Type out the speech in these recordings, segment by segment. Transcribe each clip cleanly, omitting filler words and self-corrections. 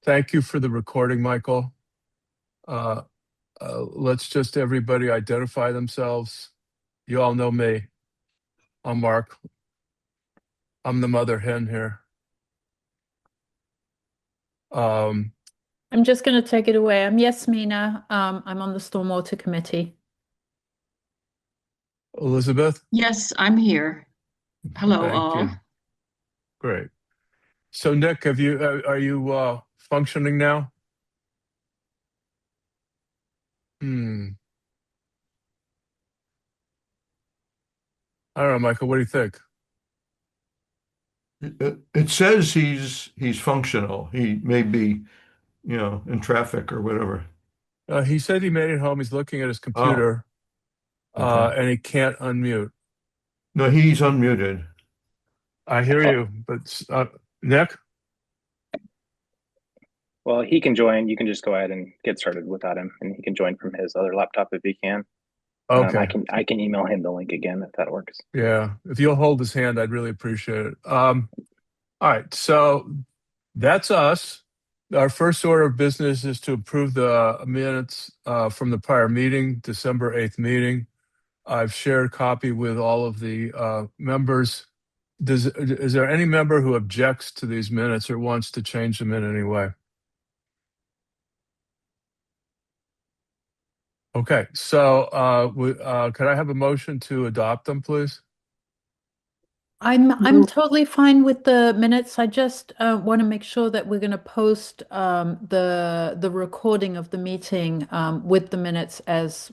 Thank you for the recording, Michael. Let's just everybody identify themselves. You all know me. I'm Mark. I'm the mother hen here. I'm just going to take it away. I'm Yasmina. I'm on the Stormwater Committee. Elizabeth, Yes, I'm here. Hello, thank all. you. Great. So Nick, are you functioning now? I don't know, Michael. What do you think? It says he's functional. He may be, in traffic or whatever. He said he made it home. He's looking at his Oh, computer, okay. and he can't unmute. No, he's unmuted. I hear you, but Nick? Well, he can join. You can just go ahead and get started without him, and he can join from his other laptop if he can. Okay. I can email him the link again if that works. Yeah. If you'll hold his hand, I'd really appreciate it. All right. So that's us. Our first order of business is to approve the minutes from the prior meeting, December 8th meeting. I've shared a copy with all of the members. Is there any member who objects to these minutes or wants to change them in any way? Okay, so could I have a motion to adopt them, please? I'm totally fine with the minutes. I just want to make sure that we're going to post the recording of the meeting with the minutes, as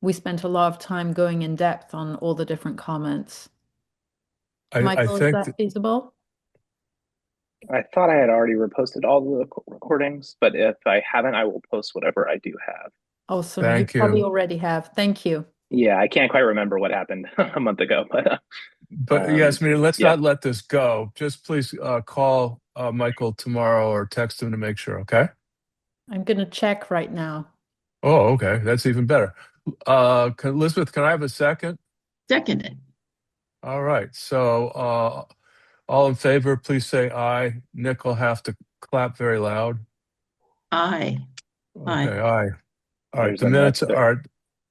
we spent a lot of time going in depth on all the different comments. I Michael, is think that feasible? I thought I had already reposted all the recordings, but if I haven't, I will post whatever I do have. Awesome. You thank probably you. already have. Thank you. Yeah, I can't quite remember what happened a month ago, but But yes, I mean, let's yeah, not let this go. Just please call Michael tomorrow or text him to make sure, okay? I'm going to check right now. Oh, okay. That's even better. Elizabeth, can I have a second? Seconded. All right. So all in favor, please say aye. Nick will have to clap very loud. Aye. Okay, aye. All right, there's the a Nick minutes there. are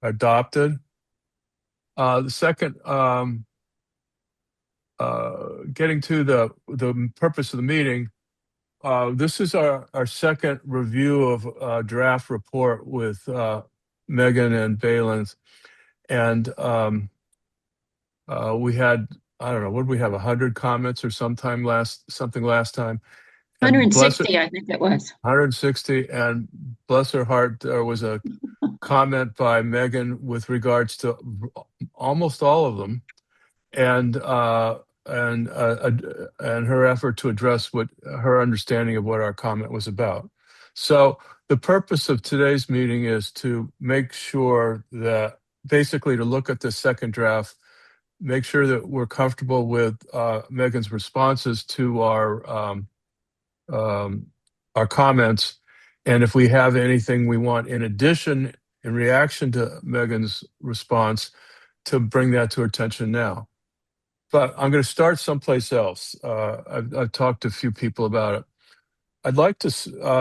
adopted. The second, getting to the purpose of the meeting, this is our second review of a draft report with Megan and Valens. And we had, I don't know, what did we have, 100 comments or something last time? And bless it, 160, I think it was. 160, and bless her heart, there was a comment by Megan with regards to almost all of them, and her effort to address what her understanding of what our comment was about. So the purpose of today's meeting is to make sure that, basically, to look at the second draft, make sure that we're comfortable with Megan's responses to our comments, and if we have anything we want in addition, in reaction to Megan's response, to bring that to her attention now. But I'm going to start someplace else. I've talked to a few people about it. I'd like to,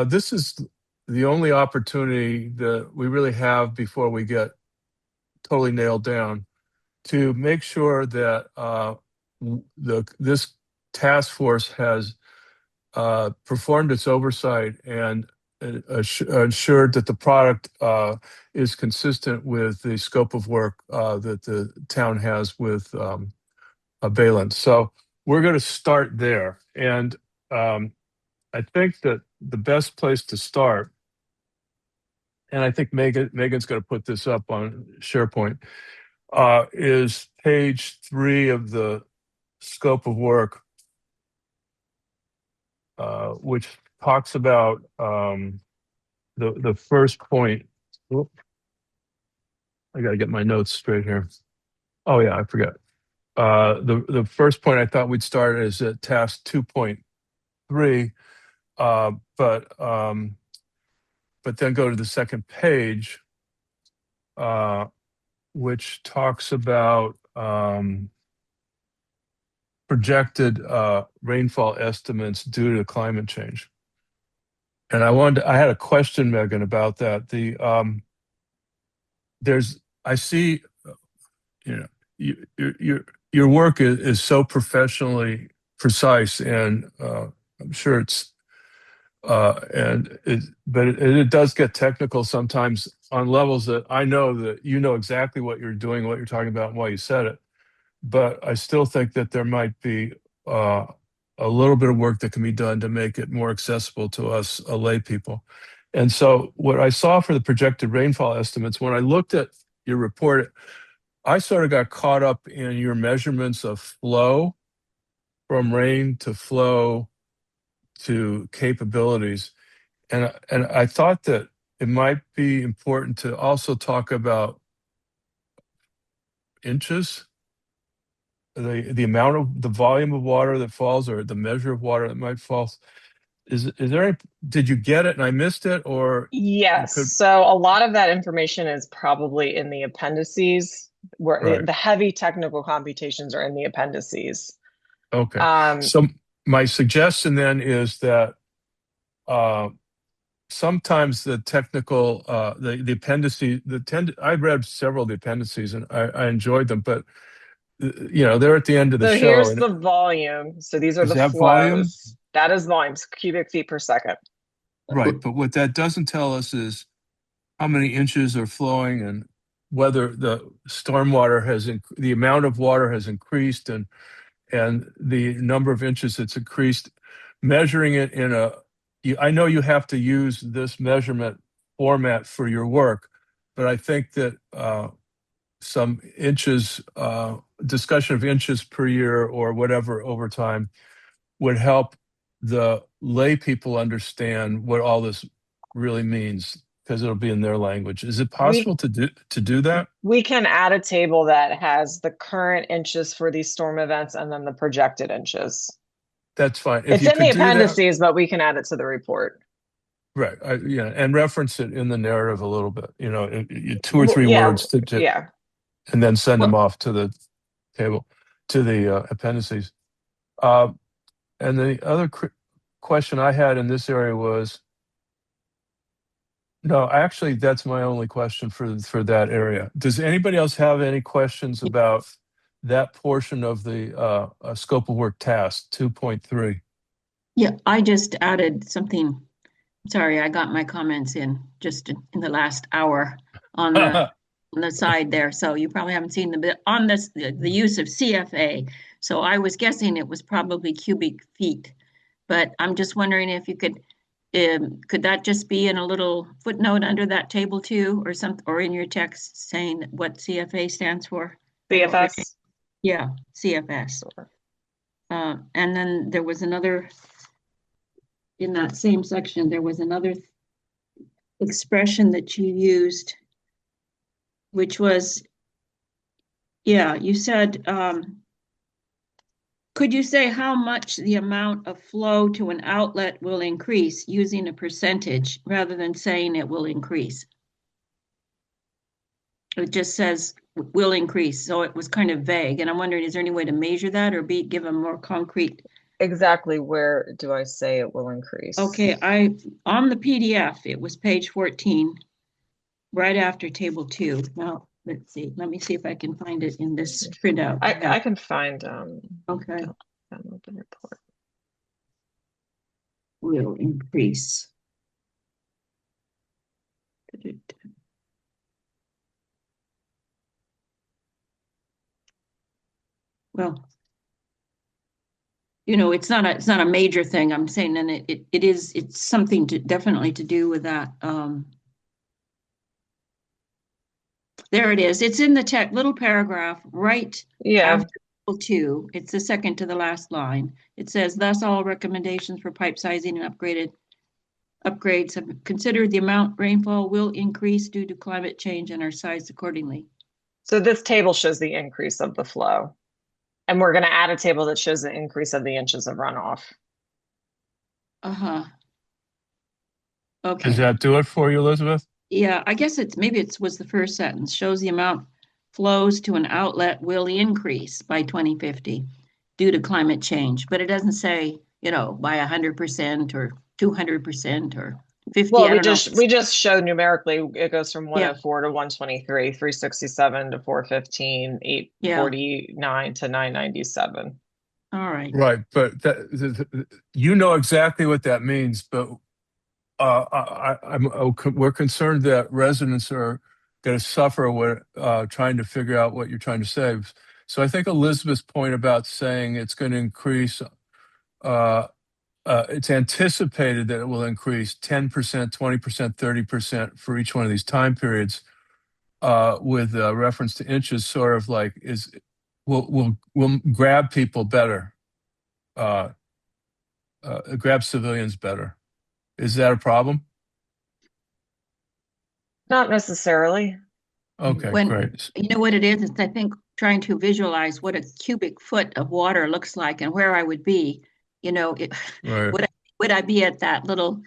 this is the only opportunity that we really have before we get totally nailed down, to make sure that this task force has performed its oversight and ensured that the product is consistent with the scope of work that the town has with Valence. So we're going to start there. And I think that the best place to start, and I think Megan's going to put this up on SharePoint, is page 3 of the scope of work, which talks about the first point. Oop, I got to get my notes straight here. Oh yeah, I forgot. The first point I thought we'd start is at task 2.3, but then go to the second page, which talks about projected rainfall estimates due to climate change. And I had a question, Megan, about that. I see, you know, your work is so professionally precise, and I'm sure it does get technical sometimes on levels that I know that you know exactly what you're doing, what you're talking about, and why you said it. But I still think that there might be uh, a little bit of work that can be done to make it more accessible to us lay people. And so, what I saw for the projected rainfall estimates, when I looked at your report, I sort of got caught up in your measurements of flow from rain to flow to capabilities. And I thought that it might be important to also talk about inches, the amount of the volume of water that falls, or the measure of water that might fall. Is there any, did you get it and I missed it, or you Yes, could? so a lot of that information is probably in the appendices, where Right. the heavy technical computations are in the appendices. Okay. Um, So my suggestion then is that uh, sometimes the technical, the appendices, I read several of the appendices and I enjoyed them, but they're at the end of the so show. here's And the volume. So these are is the that volume? flows. That is volumes, cubic feet per second. Right. But what that doesn't tell us is how many inches are flowing and whether the stormwater the amount of water has increased and the number of inches that's increased. Measuring it I know you have to use this measurement format for your work, but I think that some inches, discussion of inches per year or whatever over time would help the lay people understand what all this really means, because it'll be in their language. Is it We possible to do that? we can add a table that has the current inches for these storm events and then the projected inches. That's fine. If It's you in the could do that, appendices, but we can add it to the report. right? And reference it in the narrative a little bit. Two or Well, three yeah, words yeah. and then send them Well- off to the table, to the appendices. Uh, and the other question I had in this area was, no, actually, that's my only question for that area. Does anybody else have any questions about that portion of the scope of work task 2.3? Yeah, I just added something. Sorry, I got my comments in just in the last hour on the side there. So you probably haven't seen them, but on this, the use of CFA. So I was guessing it was probably cubic feet, but I'm just wondering if you could that just be in a little footnote under that table too, or something, or in your text saying what CFA stands for? BFS. Yeah, CFS. And then there was another, in that same section, there was another expression that you used, which was, yeah, you said, could you say how much the amount of flow to an outlet will increase using a percentage rather than saying it will increase? It just says will increase, so it was kind of vague, and I'm wondering, is there any way to measure that or give a more concrete? Exactly where do I say it will increase? Okay, on the PDF, it was page 14, right after table 2. Now, let's see, let me see if I can find it in this printout. I can find Okay, download the report. will increase. Well, it's not a major thing. I'm saying, and it's something definitely to do with that. There it is. It's in the little paragraph right Yeah, after table 2. It's the second to the last line. It says, thus all recommendations for pipe sizing and upgrades have considered the amount rainfall will increase due to climate change and are sized accordingly. so this table shows the increase of the flow. And we're going to add a table that shows the increase of the inches of runoff. Uh-huh. Okay. Does that do it for you, Elizabeth? Yeah, I guess maybe it was the first sentence, shows the amount flows to an outlet will increase by 2050 due to climate change, but it doesn't say, by 100% or 200% or 50. Well, I don't know. we just showed numerically it goes from Yeah. 104 to 123, 367 to 415, 849 to 997. All right. Right, but you know exactly what that means, but we're concerned that residents are going to suffer when trying to figure out what you're trying to say. So I think Elizabeth's point about saying it's going to increase, it's anticipated that it will increase 10%, 20%, 30% for each one of these time periods, with reference to inches, sort of like will grab people better, grab civilians better. Is that a problem? Not necessarily. Okay, When- great. You know what it is? It's, I think, trying to visualize what a cubic foot of water looks like and where I would be. Right. Would I be at that little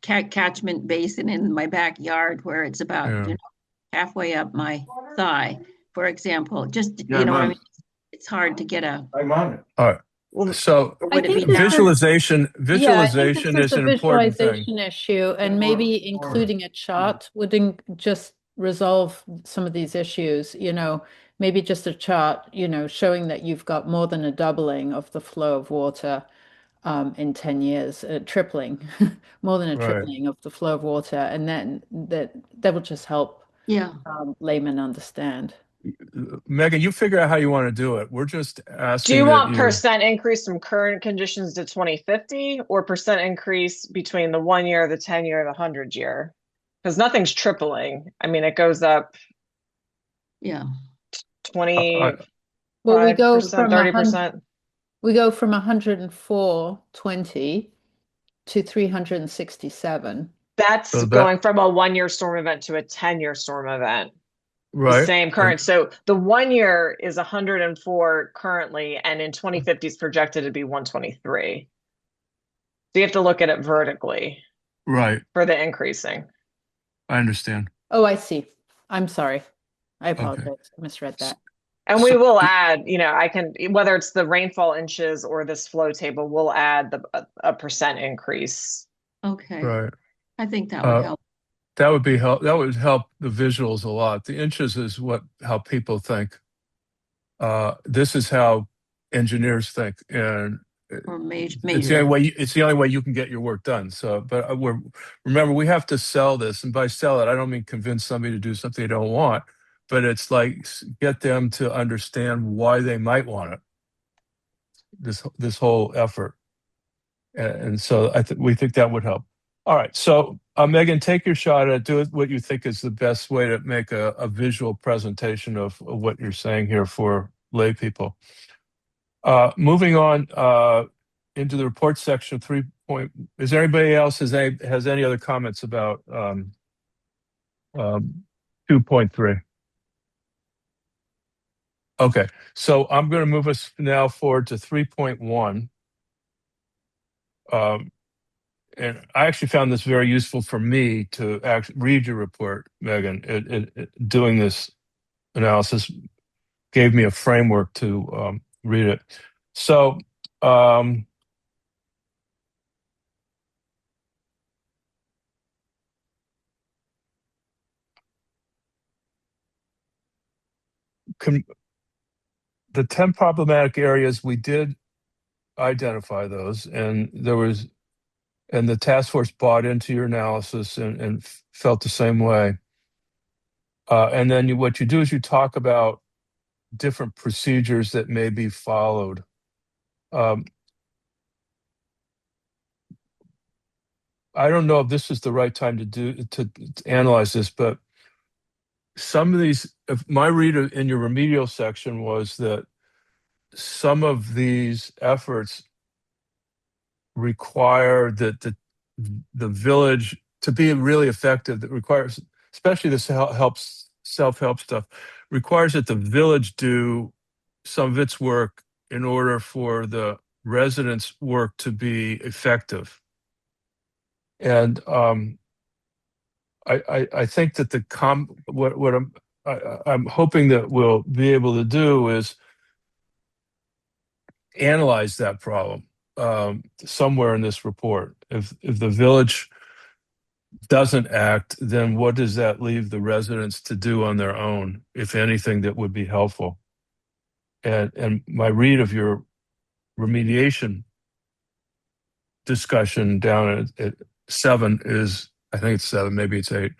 catchment basin in my backyard where it's about Yeah. halfway up my thigh, for example? Just, Yeah, you know what I I'm mean? It's hard to get a, I'm on it. All right. Well, So or would I it be think this down? is- visualization Yeah, I think is this an a important thing. visualization issue, and Or- maybe or- including a chart would just resolve some of these issues. Maybe just a chart, showing that you've got more than a doubling of the flow of water in 10 years, tripling, more than a Right. tripling of the flow of water, and then that will just help Yeah. laymen understand. Megan, you figure out how you want to do it. We're just asking do you that want percent increase from current conditions to 2050 or percent increase between the 1 year, the 10 year, the 100 year? Because nothing's tripling. I mean, it goes up Yeah. 25%, Well, we go from 30%. we go from 104.20 to 367. That's So that- going from a 1 year storm event to a 10-year storm event. The right? same current. So the 1 year is 104 currently, and in 2050 is projected to be 123. So you have to look at it vertically Right. for the increasing. I understand. Oh, I see. I'm sorry. I apologize. I misread that. And we So- will add, I can, whether it's the rainfall inches or this flow table, we'll add a percent increase. Okay. Right. I think that would help. That would help the visuals a lot. The inches is how people think. This is how engineers think, and Or it's the major. only way. It's the only way you can get your work done. So, but remember, we have to sell this, and by sell it, I don't mean convince somebody to do something they don't want, but it's like get them to understand why they might want it. This whole effort, and so we think that would help. All right, so Megan, take your shot at do what you think is the best way to make a visual presentation of what you're saying here for lay people. Moving on into the report section 3. Is there anybody else has any other comments about 2.3? Okay, so I'm going to move us now forward to 3.1. And I actually found this very useful for me to actually read your report, Megan. Doing this analysis gave me a framework to read it. So, the 10 problematic areas, we did identify those, and the task force bought into your analysis and felt the same way. And then what you do is you talk about different procedures that may be followed. I don't know if this is the right time to analyze this, but some of these, my read in your remedial section was that some of these efforts require that the village to be really effective. That requires, especially this self-help stuff, requires that the village do some of its work in order for the residents' work to be effective. And I think that what I'm hoping that we'll be able to do is analyze that problem. somewhere in this report. If the village doesn't act, then what does that leave the residents to do on their own, if anything, that would be helpful? And my read of your remediation discussion down at 7 is, I think it's 7, maybe it's 8,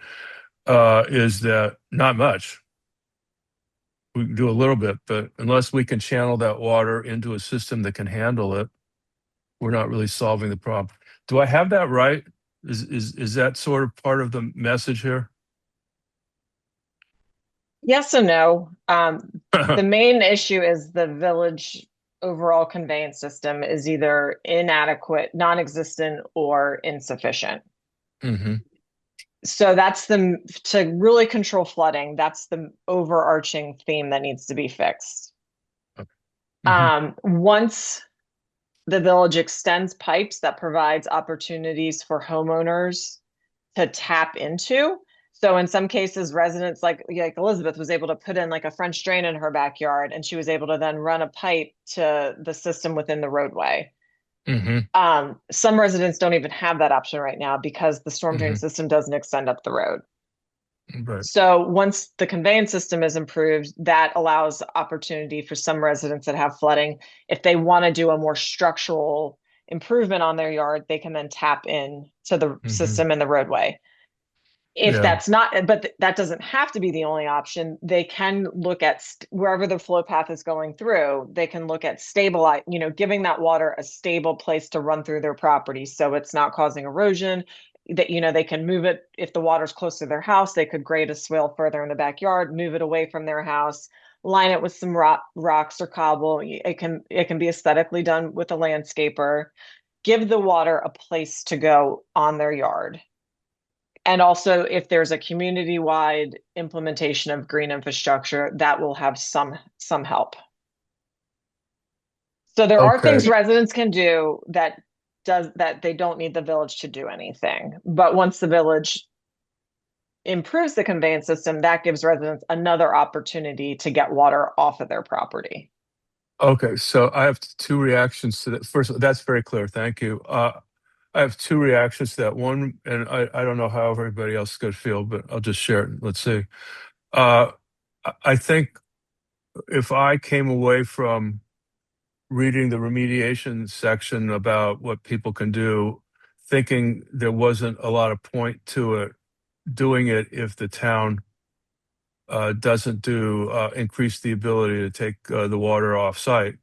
is that not much. We can do a little bit, but unless we can channel that water into a system that can handle it, we're not really solving the problem. Do I have that right? Is that sort of part of the message here? Yes and no. The main issue is the village overall conveyance system is either inadequate, non-existent, or insufficient. Hmm. So that's to really control flooding, that's the overarching theme that needs to be fixed. Once the village extends pipes that provides opportunities for homeowners to tap into. So in some cases, residents like Elizabeth was able to put in like a French drain in her backyard, and she was able to then run a pipe to the system within the roadway. Hmm. Some residents don't even have that option right now because the storm drain Mhm. system doesn't extend up the road. Right. So once the conveyance system is improved, that allows opportunity for some residents that have flooding. If they want to do a more structural improvement on their yard, they can then tap in to the Mhm. system in the roadway. If Yeah. that's not, but that doesn't have to be the only option. They can look at wherever the flow path is going through, they can look at stabilize, giving that water a stable place to run through their property. So it's not causing erosion. That, they can move it. If the water's close to their house, they could grade a swale further in the backyard, move it away from their house, line it with some rocks or cobble. It can be aesthetically done with a landscaper. Give the water a place to go on their yard. And also, if there's a community-wide implementation of green infrastructure, that will have some help. So there are things Okay. residents can do that they don't need the village to do anything. But once the village improves the conveyance system, that gives residents another opportunity to get water off of their property. Okay. So I have two reactions to that. First, that's very clear. Thank you. I have two reactions to that. One, and I don't know how everybody else is going to feel, but I'll just share it. Let's see. I think if I came away from reading the remediation section about what people can do, thinking there wasn't a lot of point to it, doing it if the town doesn't increase the ability to take the water off site,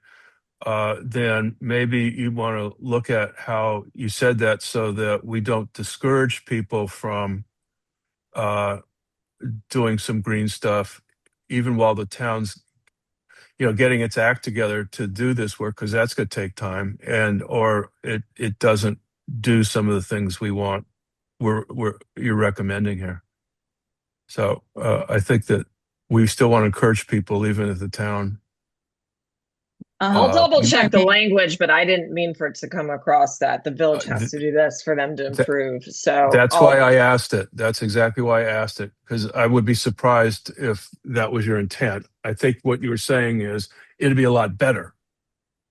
then maybe you want to look at how you said that so that we don't discourage people from doing some green stuff, even while the town's getting its act together to do this work, because that's going to take time, or it doesn't do some of the things we want. You're recommending here. So I think that we still want to encourage people, even if the town. I'll double you- check the language, but I didn't mean for it to come across that the village has th- to do this for them to improve. So That's why I asked it. That's exactly why I asked it, because I would be surprised if that was your intent. I think what you were saying is it'd be a lot better.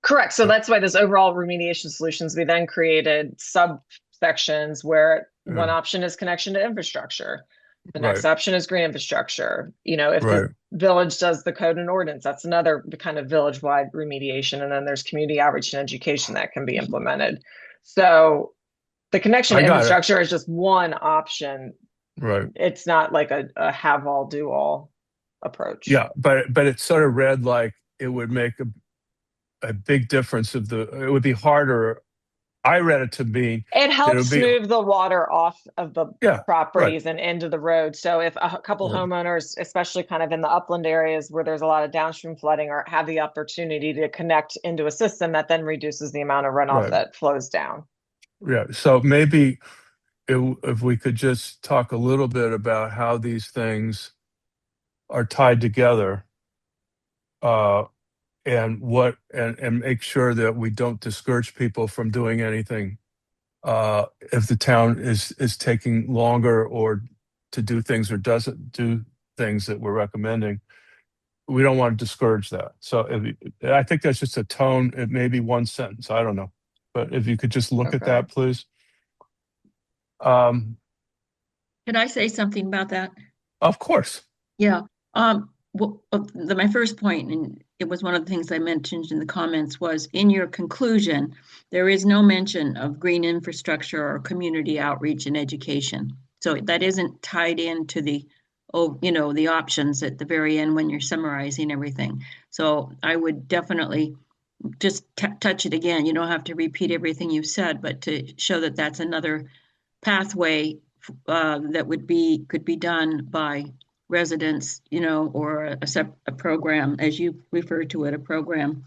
Correct. So that's why this overall remediation solutions, we then created subsections where one option is connection to infrastructure. The next Right. option is green infrastructure. If Right. the village does the code and ordinance, that's another kind of village-wide remediation. And then there's community outreach and education that can be implemented. So the connection I to got it. infrastructure is just one option. Right. It's not like a have all do all approach. Yeah, but it sort of read like it would make a big difference it would be harder. I read it to mean It helps be- move the water off of the Yeah, properties and into the road. So if a couple Right. homeowners, especially kind of in the upland areas where there's a lot of downstream flooding, or have the opportunity to connect into a system that then reduces the amount of runoff Right. that flows down. Yeah, so maybe if we could just talk a little bit about how these things are tied together, and make sure that we don't discourage people from doing anything if the town is taking longer or to do things or doesn't do things that we're recommending. We don't want to discourage that. So I think that's just a tone. It may be one sentence. I don't know. but if you could just look at Okay. that, please. Um, Can I say something about that? of course. Yeah. My first point, and it was one of the things I mentioned in the comments, was in your conclusion, there is no mention of green infrastructure or community outreach and education. So that isn't tied into the, the options at the very end when you're summarizing everything. So I would definitely just touch it again. You don't have to repeat everything you've said, but to show that that's another pathway that could be done by residents, or a program, as you refer to it, a program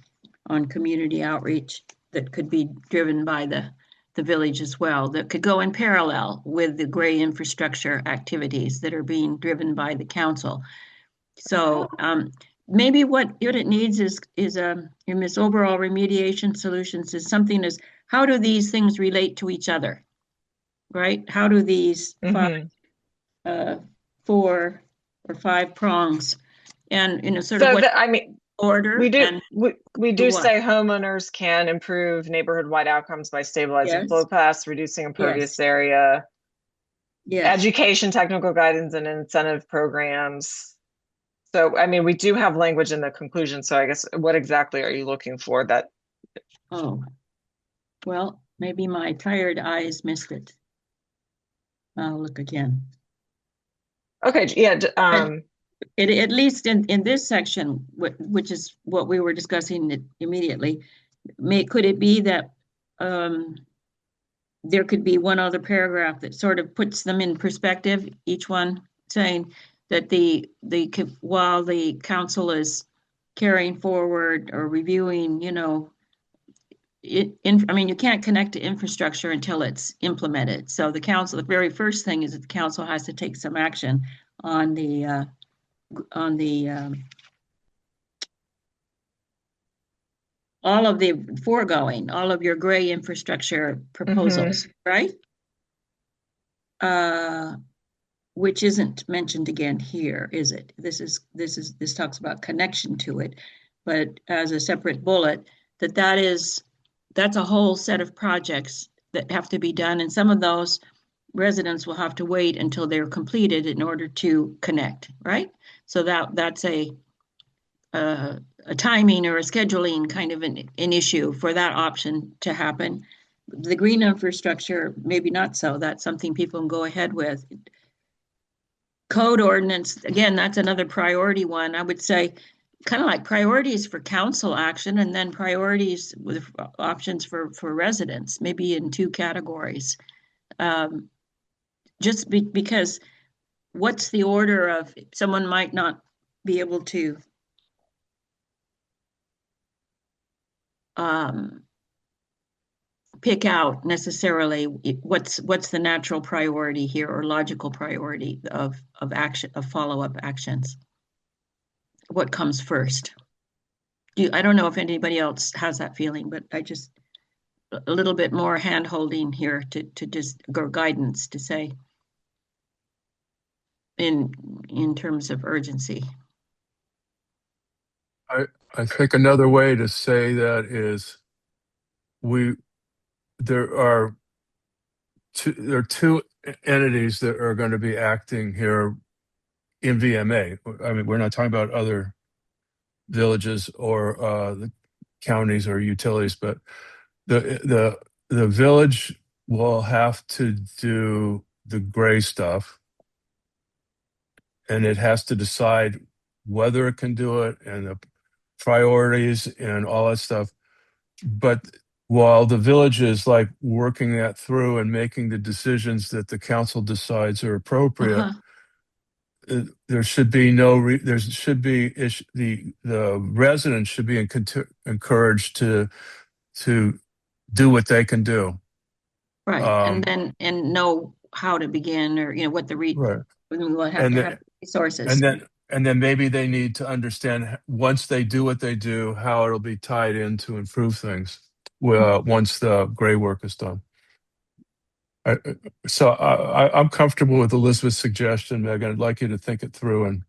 on community outreach that could be driven by the village as well, that could go in parallel with the gray infrastructure activities that are being driven by the council. So maybe what it needs is in this overall remediation solutions is something as, how do these things relate to each other, right? How do these Mhm. 4 or 5 prongs, and sort of So what that, I mean, order we do and we do do what? say homeowners can improve neighborhood-wide outcomes by stabilizing Yes. flow paths, reducing impervious Yes. area, Yes. education, technical guidance, and incentive programs. So, I mean, we do have language in the conclusion. So I guess what exactly are you looking for that? Oh, well, maybe my tired eyes missed it. I'll look again. Okay, yeah, At least in this section, which is what we were discussing immediately, could it be that there could be one other paragraph that sort of puts them in perspective, each one saying that while the council is carrying forward or reviewing, I mean, you can't connect to infrastructure until it's implemented. So the very first thing is that the council has to take some action on the all of the foregoing, all of your gray infrastructure proposals, right? Which isn't mentioned again here, is it? This talks about connection to it, but as a separate bullet, that's a whole set of projects that have to be done, and some of those residents will have to wait until they're completed in order to connect, right? So that's a timing or a scheduling kind of an issue for that option to happen. The green infrastructure, maybe not so. That's something people can go ahead with. Code ordinance, again, that's another priority one. I would say kind of like priorities for council action and then priorities with options for residents, maybe in 2 categories. Just because what's the order of, someone might not be able to pick out necessarily what's the natural priority here or logical priority of action, of follow-up actions. What comes first? I don't know if anybody else has that feeling, but I just a little bit more hand-holding here to just go guidance to say in terms of urgency. I think another way to say that is there are two entities that are going to be acting here in VMA. I mean, we're not talking about other villages or the counties or utilities, but the village will have to do the gray stuff, and it has to decide whether it can do it and the priorities and all that stuff. But while the village is like working that through and making the decisions that the council decides are appropriate, there should be the residents should be encouraged to do what they can do. Right, and know how to begin, or what the Right. we'll have to have resources. And then maybe they need to understand, once they do what they do, how it'll be tied in to improve things once the gray work is done. So I'm comfortable with Elizabeth's suggestion, Megan. I'd like you to think it through and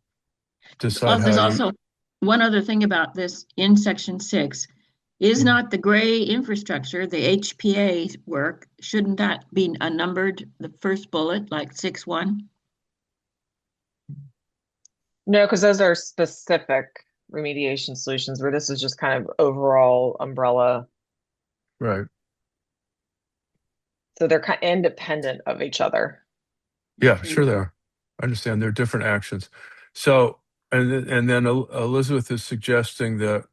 decide There's how also one other thing about this in section 6. Is not the gray infrastructure, the HPA work, shouldn't that be numbered, the first bullet, like 6.1? No, because those are specific remediation solutions where this is just kind of overall umbrella. Right. So they're kind of independent of each other. Yeah, sure they are. I understand they're different actions. So, and then Elizabeth is suggesting that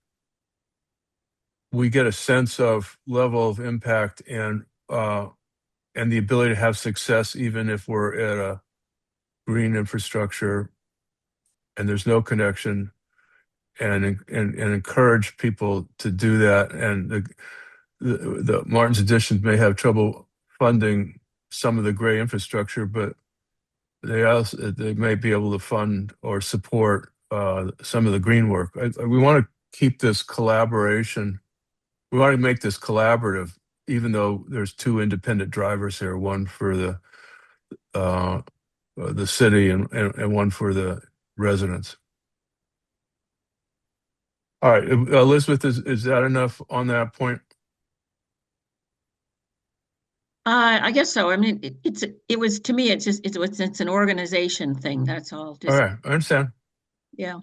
we get a sense of level of impact and the ability to have success even if we're at a green infrastructure and there's no connection, and encourage people to do that. And the Martin's Addition may have trouble funding some of the gray infrastructure, but they may be able to fund or support some of the green work. We want to keep this collaboration. We want to make this collaborative, even though there's two independent drivers here, one for the city and one for the residents. All right, Elizabeth, is that enough on that point? I guess so. I mean, it was, to me, it's an organization thing. That's all. All Just, right, I understand. yeah.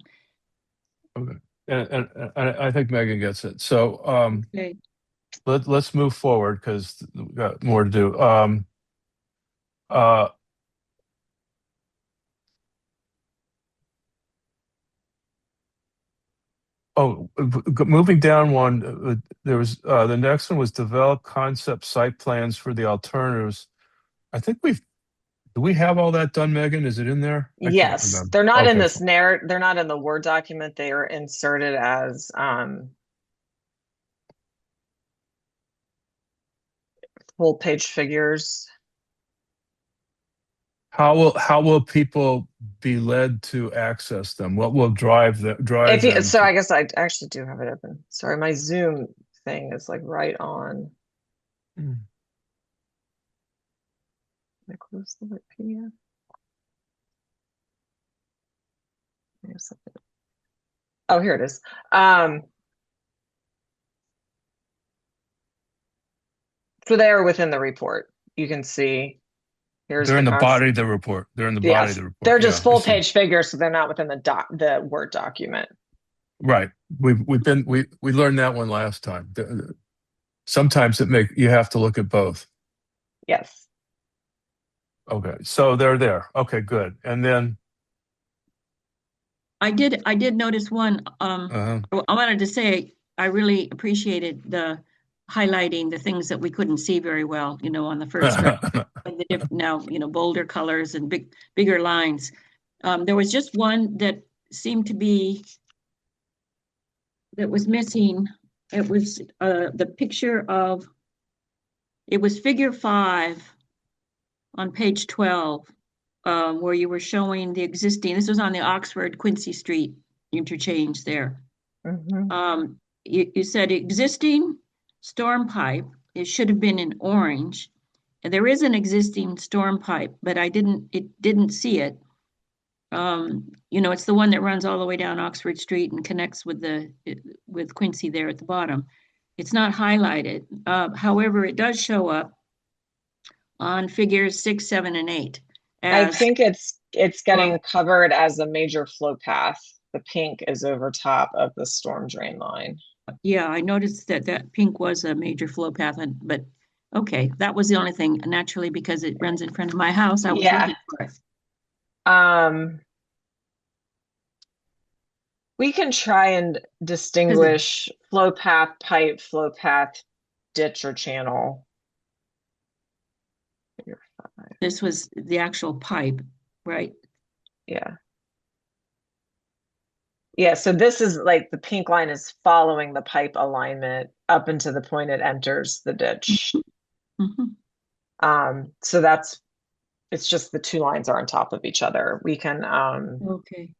Okay, and I think Megan gets it. So Okay. let's move forward because we've got more to do. Uh, Oh, moving down one, there was the next one was develop concept site plans for the alternatives. I think do we have all that done, Megan? Is it in there? I can't Yes, remember. they're not in Okay, this narrative. They're not in the Word document. They are inserted as full page figures. How will people be led to access them? What will drive them? So I guess I actually do have it open. Sorry, my Zoom thing is like right on. Hmm. Can I close the PDF? Oh, here it is. So they are within the report. You can see. Here's They're in the concept. body of the report. They're in the body Yes, of the report. they're just Yeah, I full see. page figures, so they're not within the Word document. Right. We learned that one last time. Sometimes you have to look at both. Yes. Okay, so they're there. Okay, good. And then I did notice one. uh, I wanted to say I really appreciated the highlighting the things that we couldn't see very well, on the first row. And the different now, bolder colors and bigger lines. There was just one that seemed to be that was missing. It was the picture of. It was figure 5 on page 12, where you were showing the existing. This was on the Oxford Quincy Street interchange there. Mhm. You said existing storm pipe. It should have been in orange. And there is an existing storm pipe, but it didn't see it. It's the one that runs all the way down Oxford Street and connects with Quincy there at the bottom. It's not highlighted. However, it does show up on figures 6, 7, and 8. I think it's getting covered as a major flow path. The pink is over top of the storm drain line. Yeah, I noticed that pink was a major flow path, but okay, that was the only thing. Naturally, because it runs in front of my house, I was looking for it. We can try and distinguish flow path, pipe, flow path, ditch, or channel. This was the actual pipe, right? Yeah. Yeah, so this is like the pink line is following the pipe alignment up into the point it enters the ditch. Mm-hmm. So it's just the two lines are on top of each other. We can Okay.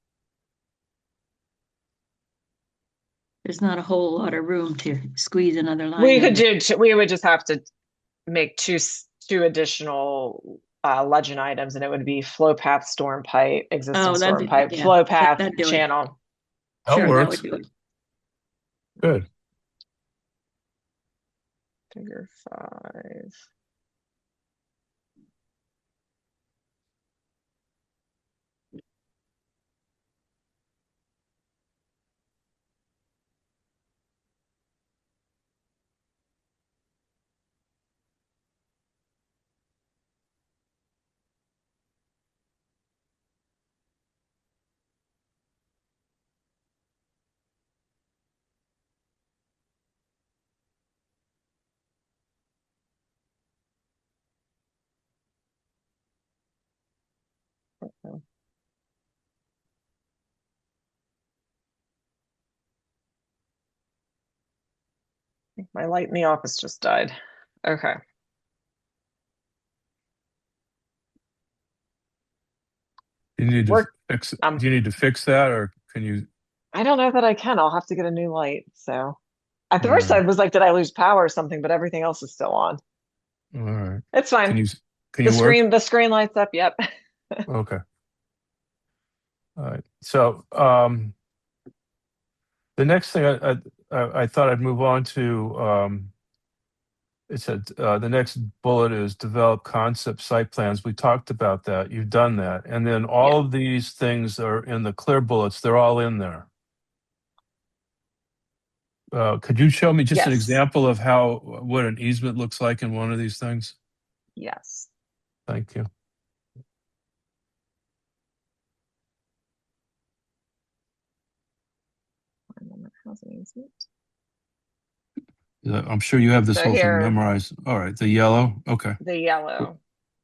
There's not a whole lot of room to squeeze another line. We would just have to make two additional legend items, and it would be flow path, storm pipe, existing storm pipe, flow path, channel. That Sure, works. that would do it. Good. Figure 5. Okay. I think my light in the office just died. Okay. You need to Work. fix, do you need to fix that, or can you? I don't know that I can. I'll have to get a new light. So at the All first I right. was like, did I lose power or something? But everything else is still on. All right. It's Can fine. you, can you work? The screen lights up. Yep. Okay. All right. So, the next thing I thought I'd move on to, it said, the next bullet is develop concept site plans. We talked about that. You've done that. And then all of these things are in the clear bullets. They're all in there. Could you show me just an Yes. example of what an easement looks like in one of these things? Yes. Thank you. Housing easement. I'm sure you have this So whole thing here, memorized. All right, the yellow. Okay, the yellow.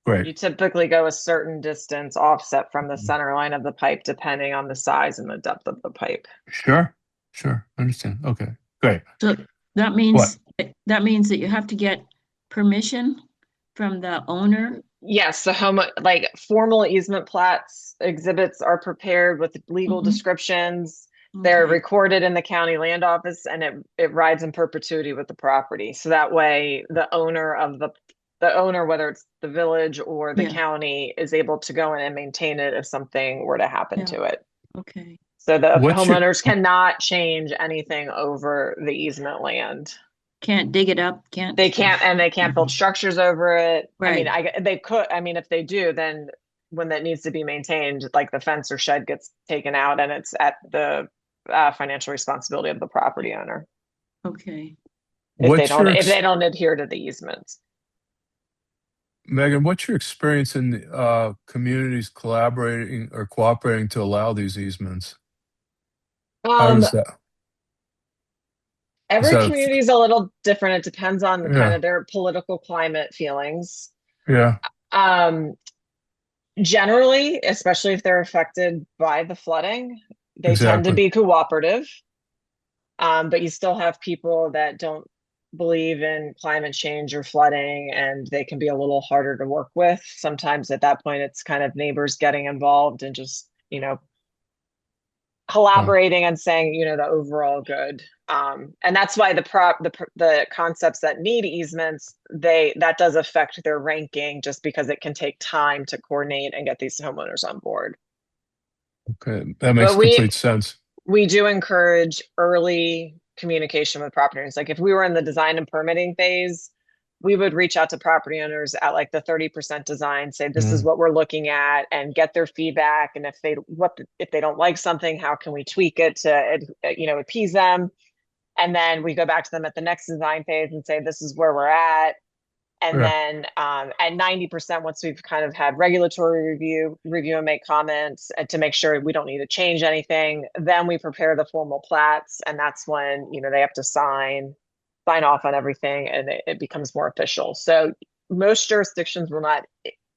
You great. typically go a certain distance offset from the center line of the pipe, depending on the size and the depth of the pipe. Sure, sure. Understand. Okay, great. So that What? means that you have to get permission from the owner. Yes, the like formal easement plats exhibits are prepared with legal Mhm. descriptions. They're Okay. recorded in the county land office and it rides in perpetuity with the property. So that way the owner, whether it's the village or the Yeah. county, is able to go in and maintain it if something were to happen Yeah. to it. Okay. So the What's your homeowners cannot change anything over the easement land. Can't dig it up. Can't. They can't build structures over it. I mean, Right. they could. I mean, if they do, then when that needs to be maintained, like the fence or shed gets taken out, and it's at the financial responsibility of the property owner Okay. what's your if they don't adhere to the easements. Megan? What's your experience in communities collaborating or cooperating to allow these easements? How Um, does that? Is every that community is a little different. It depends on the kind yeah, of their political climate feelings. yeah, Um, Generally, especially if they're affected by the flooding, they tend to exactly. be cooperative. But you still have people that don't believe in climate change or flooding, and they can be a little harder to work with. Sometimes at that point, it's kind of neighbors getting involved and just, Uh, collaborating and saying, the overall good. And that's why the concepts that need easements, that does affect their ranking just because it can take time to coordinate and get these homeowners on board. okay, that makes But complete sense. we do encourage early communication with property owners. Like if we were in the design and permitting phase, we would reach out to property owners at like the 30% design, say this is Mm, what we're looking at, and get their feedback. And if they don't like something, how can we tweak it to appease them? And then we go back to them at the next design phase and say this is where we're at. And yeah, then at 90%, once we've kind of had regulatory review and make comments to make sure we don't need to change anything, then we prepare the formal plats. And that's when, they have to sign off on everything and it becomes more official. So most jurisdictions will not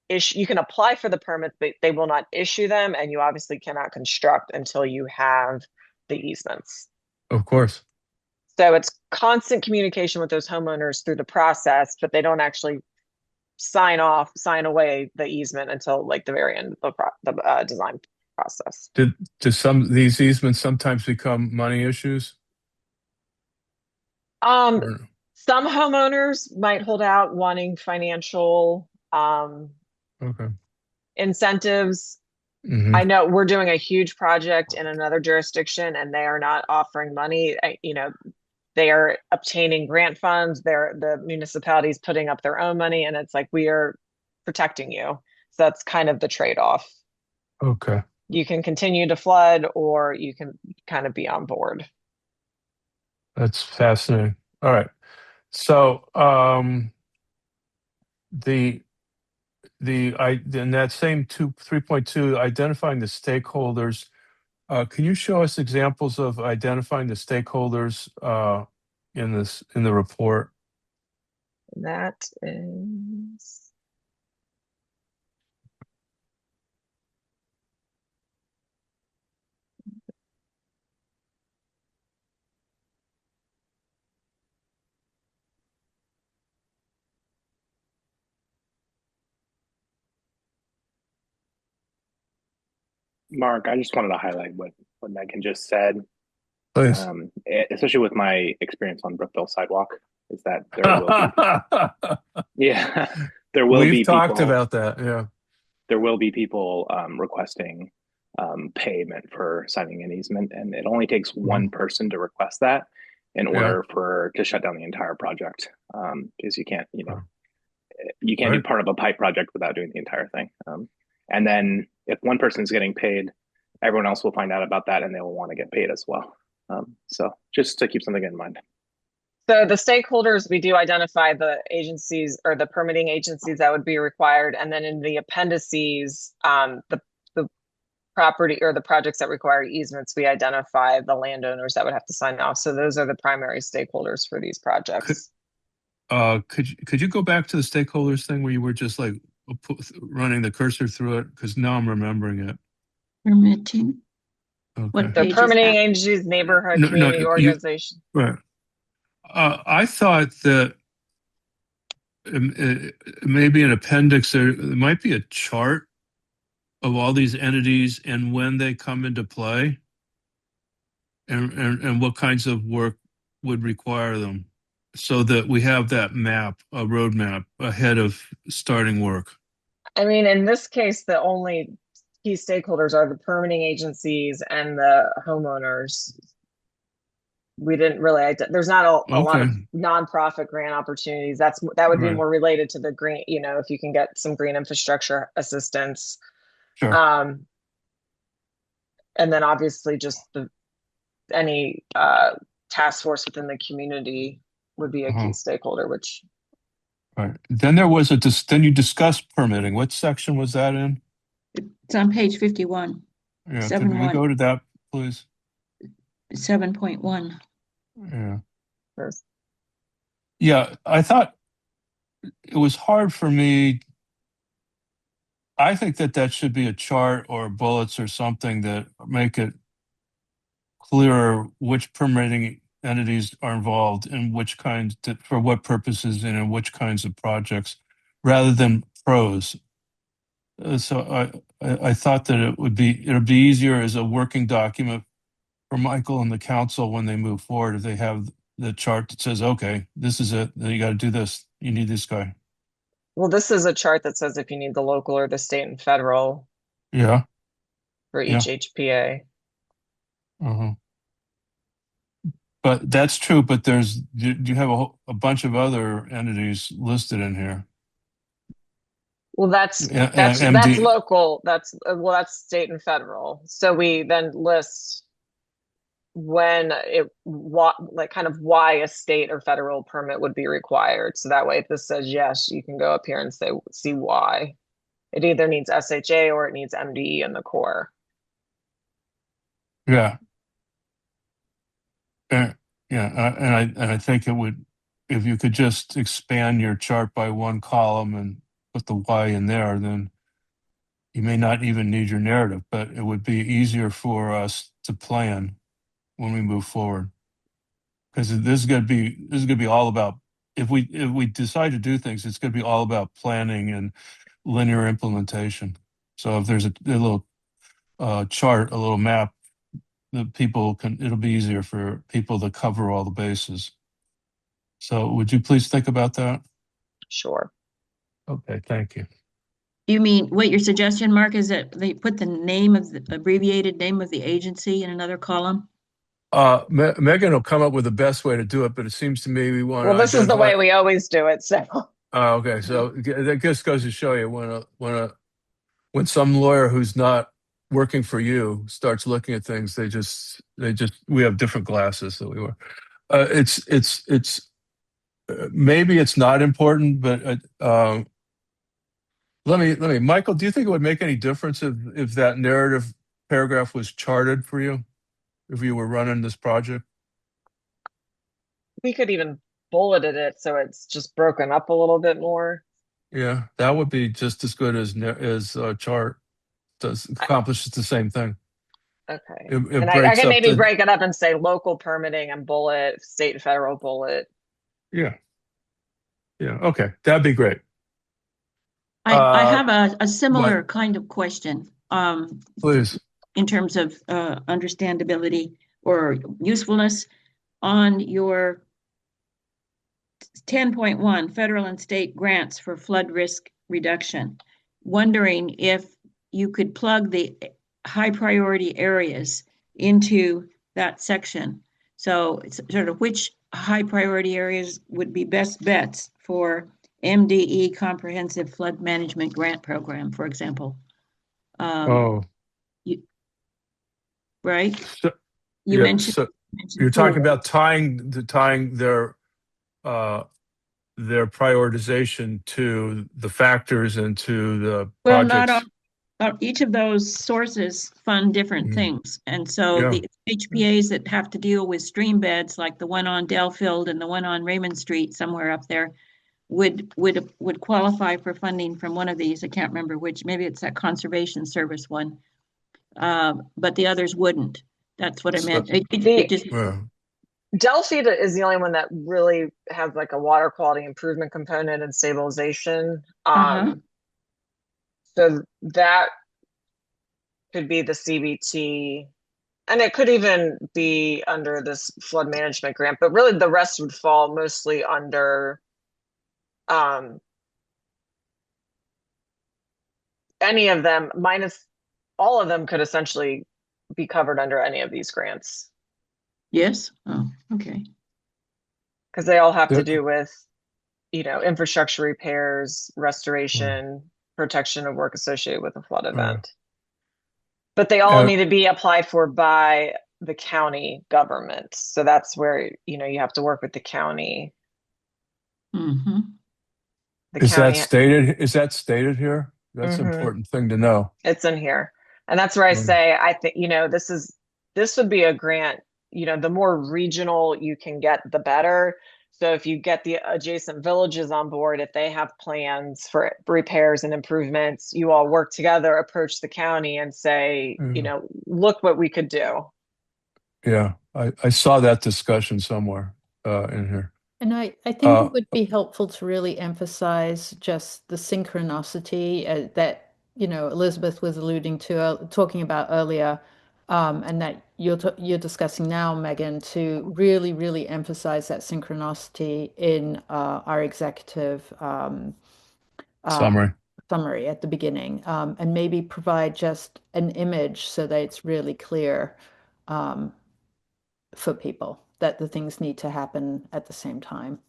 issue, you can apply for the permits, but they will not issue them. And you obviously cannot construct until you have the easements. of course. So it's constant communication with those homeowners through the process, but they don't actually sign away the easement until like the very end of the design process. Do these easements sometimes become money issues? Um, Or, some homeowners might hold out wanting financial okay. incentives. Hmm. I know we're doing a huge project in another jurisdiction and they are not offering money. they are obtaining grant funds, the municipalities putting up their own money, and it's like, we are protecting you. So that's kind of the trade-off. Okay. You can continue to flood, or you can kind of be on board. That's fascinating. All right. So, in that same 3.2, identifying the stakeholders, can you show us examples of identifying the stakeholders in the report? That is. Mark, I just wanted to highlight what Megan just said, Please. especially with my experience on Brookville Sidewalk, is that there will be, yeah, there will be We've talked people, about that. Yeah. there will be people requesting payment for signing an easement, and it only takes one person to request that in order to shut down the entire project, because you can't, you can't Right. do part of a pipe project without doing the entire thing. And then if one person is getting paid, everyone else will find out about that and they will want to get paid as well. So just to keep something in mind. So the stakeholders, we do identify the agencies or the permitting agencies that would be required. And then in the appendices, the property or the projects that require easements, we identify the landowners that would have to sign off. So those are the primary stakeholders for these projects. Could you go back to the stakeholders thing where you were just like running the cursor through it? Because now I'm remembering it. Permitting. Okay. What The page is permitting that? agencies, neighborhood, No, community organization. Right. I thought that maybe an appendix, there might be a chart of all these entities and when they come into play and what kinds of work would require them, so that we have that map, a roadmap ahead of starting work. I mean, in this case, the only key stakeholders are the permitting agencies and the homeowners. We didn't really, there's not a lot of Okay. nonprofit grant opportunities. That would be Right. more related to the green, if you can get some green infrastructure assistance. Sure. And then obviously just any task force within the community would be a key stakeholder, which. Right. Then there was then you discussed permitting. What section was that in? It's on page 51. Yeah. Could we go to that, please? 7.1. Yeah. Yes. Yeah. I thought it was hard for me. I think that should be a chart or bullets or something that make it clearer which permitting entities are involved and which kinds, for what purposes, and in which kinds of projects, rather than prose. So I thought that it would be easier as a working document for Michael and the council when they move forward, if they have the chart that says, okay, this is it, then you got to do this, you need this guy. Well, this is a chart that says if you need the local or the state and federal. Yeah. For each HPA. But that's true, but you have a bunch of other entities listed in here. Well, that's local. That's state and federal. So we then list when why a state or federal permit would be required. So that way, if this says yes, you can go up here and see why. It either needs SHA or it needs MDE in the core. Yeah. And I think it would, if you could just expand your chart by one column and put the why in there, then you may not even need your narrative, but it would be easier for us to plan when we move forward. Because this is going to be all about, if we decide to do things, it's going to be all about planning and linear implementation. So if there's a little chart, a little map, it'll be easier for people to cover all the bases. So would you please think about that? Sure. Okay, thank you. You mean, what your suggestion, Mark, is that they put the abbreviated name of the agency in another column? Megan will come up with the best way to do it, but it seems to me we want Well, to this is the identify. way we always do it, so. Okay, so that just goes to show you when some lawyer who's not working for you starts looking at things, we have different glasses that we wear. It's maybe it's not important, but Michael, do you think it would make any difference if that narrative paragraph was charted for you, if you were running this project? We could even bulleted it so it's just broken up a little bit more. Yeah, that would be just as good as chart does accomplishes the same thing. Okay. It And I breaks can up maybe the break it up and say local permitting and bullet, state and federal bullet. yeah. Okay, that'd be great. I Uh, have a similar kind of question, Please. in terms of understandability or usefulness on your 10.1 federal and state grants for flood risk reduction. Wondering if you could plug the high priority areas into that section. So it's sort of which high priority areas would be best bets for MDE Comprehensive Flood Management Grant Program, for example. Oh, Right? so, You yeah. mentioned, So mentioned you're talking pool. about tying their prioritization to the factors and to the Well, not projects. all, each of those sources fund different Mm, things. And so yeah. the HPAs that have to deal with stream beds, like the one on Delafield and the one on Raymond Street, somewhere up there, would qualify for funding from one of these. I can't remember which. Maybe it's that Conservation Service one. But the others wouldn't. That's what I meant. It just, Yeah. Delphi is the only one that really has like a water quality improvement component and stabilization. uh-huh. So that could be the CBT, and it could even be under this flood management grant, but really the rest would fall mostly under any of them, minus all of them could essentially be covered under any of these grants Yes. Oh, okay. because they all have to There- do with, infrastructure repairs, restoration, protection of work associated with a flood event. But they all Uh, need to be applied for by the county government. So that's where, you have to work with the county. Mm-hmm. The Is that county, stated? Is that stated here? That's an Mhm. important thing to know. It's in here. And that's where I Mm. say, I think, this would be a grant, the more regional you can get, the better. So if you get the adjacent villages on board, if they have plans for repairs and improvements, you all work together, approach the county and say, Yeah. look what we could do. Yeah, I saw that discussion somewhere in here. And I think Uh, it would be helpful to really emphasize just the synchronicity that, Elizabeth was alluding to, talking about earlier, and that you're discussing now, Megan, to really, really emphasize that synchronicity in our executive uh, Summary. summary at the beginning, and maybe provide just an image so that it's really clear um, for people that the things need to happen at the same time.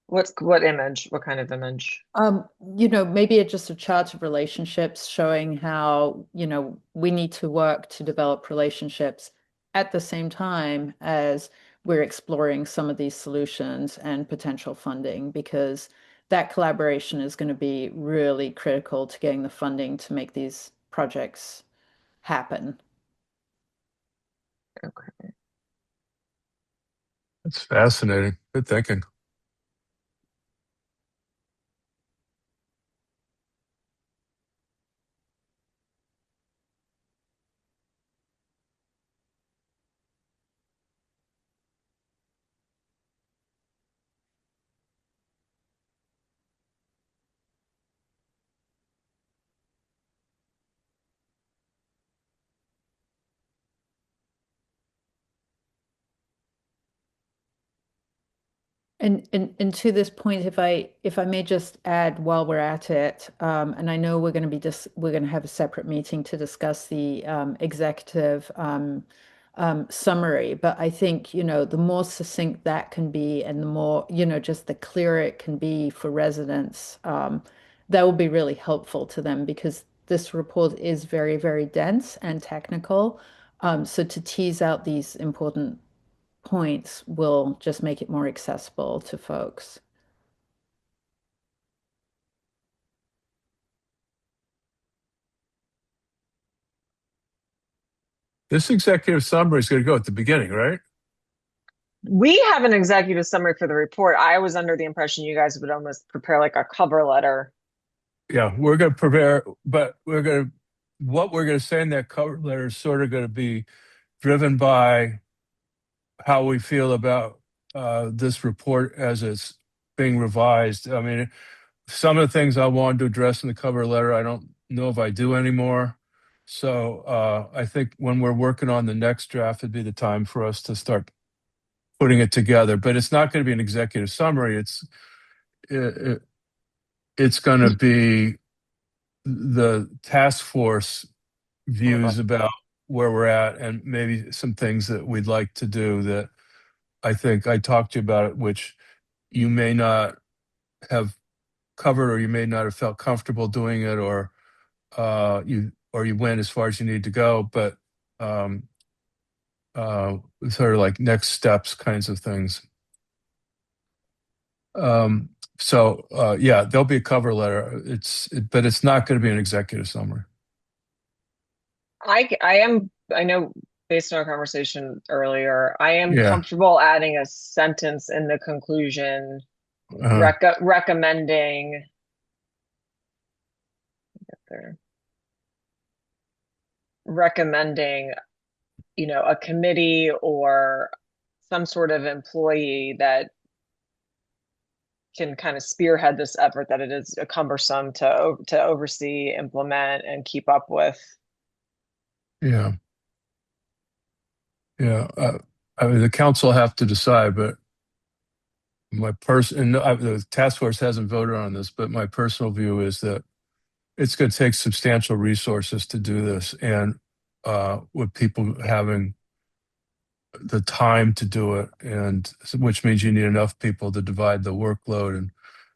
What image? What kind of image? Maybe it's just a chart of relationships showing how, we need to work to develop relationships at the same time as we're exploring some of these solutions and potential funding, because that collaboration is going to be really critical to getting the funding to make these projects happen. Okay. That's fascinating. Good thinking. And to this point, if I may just add while we're at it, and I know we're going to have a separate meeting to discuss the executive summary. But I think, the more succinct that can be and the more, just the clearer it can be for residents, that will be really helpful to them because this report is very, very dense and technical. So to tease out these important points will just make it more accessible to folks. This executive summary is going to go at the beginning, right? We have an executive summary for the report. I was under the impression you guys would almost prepare like a cover letter. Yeah, we're going to prepare, but what we're going to say in that cover letter is sort of going to be driven by how we feel about this report as it's being revised. I mean, some of the things I wanted to address in the cover letter, I don't know if I do anymore. So I think when we're working on the next draft, it'd be the time for us to start putting it together. But it's not going to be an executive summary. It's going to be the task force views about where we're at and maybe some things that we'd like to do that I think I talked to you about it, which you may not have covered or you may not have felt comfortable doing it or you went as far as you need to go, but sort of like next steps kinds of things. Yeah, there'll be a cover letter. But it's not going to be an executive summary. I know based on our conversation earlier, I am Yeah. comfortable adding a sentence in the conclusion recommending get there. Recommending, a committee or some sort of employee that can kind of spearhead this effort that it is cumbersome to oversee, implement, and keep up with. Yeah. Yeah. I mean, the council have to decide, but the task force hasn't voted on this, but my personal view is that it's going to take substantial resources to do this, and with people having the time to do it, and which means you need enough people to divide the workload, and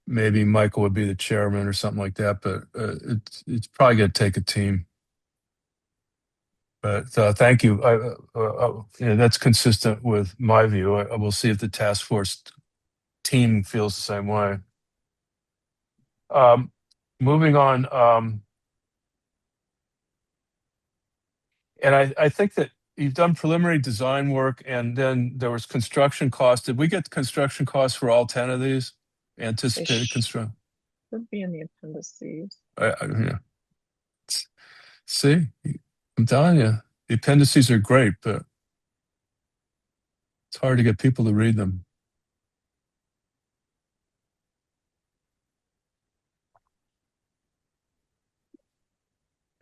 maybe Michael would be the chairman or something like that, but it's probably going to take a team. But thank you. That's consistent with my view. I will see if the task force team feels the same way. Moving on, and I think that you've done preliminary design work, and then there was construction costs. Did we get the construction costs for all 10 of these? Anticipated construction? Would be in the appendices. Yeah. See, I'm telling you, the appendices are great, but it's hard to get people to read them.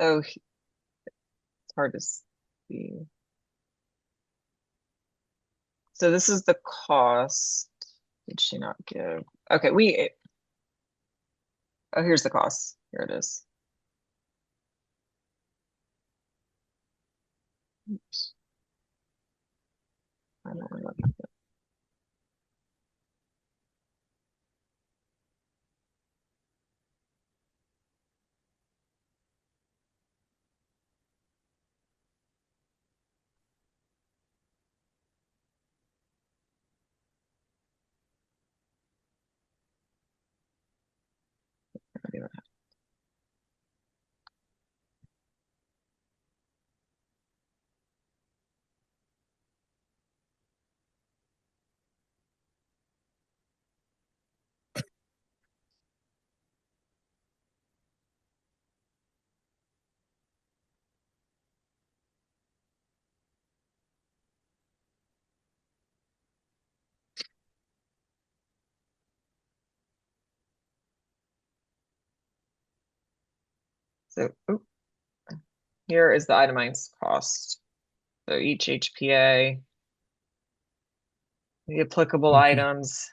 Oh, it's hard to see. So this is the cost. Did she not give? Okay, oh, here's the cost. Here it is. Oops. I don't know. So here is the itemized cost. So each HPA, the applicable items,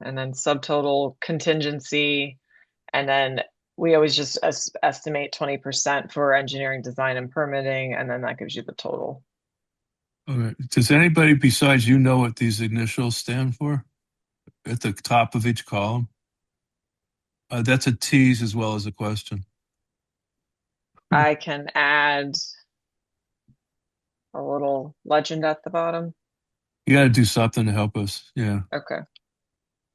and then subtotal contingency. And then we always just estimate 20% for engineering, design, and permitting, and then that gives you the total. Okay. Does anybody besides you know what these initials stand for at the top of each column? That's a tease as well as a question. I can add a little legend at the bottom. You got to do something to help us. Yeah. Okay.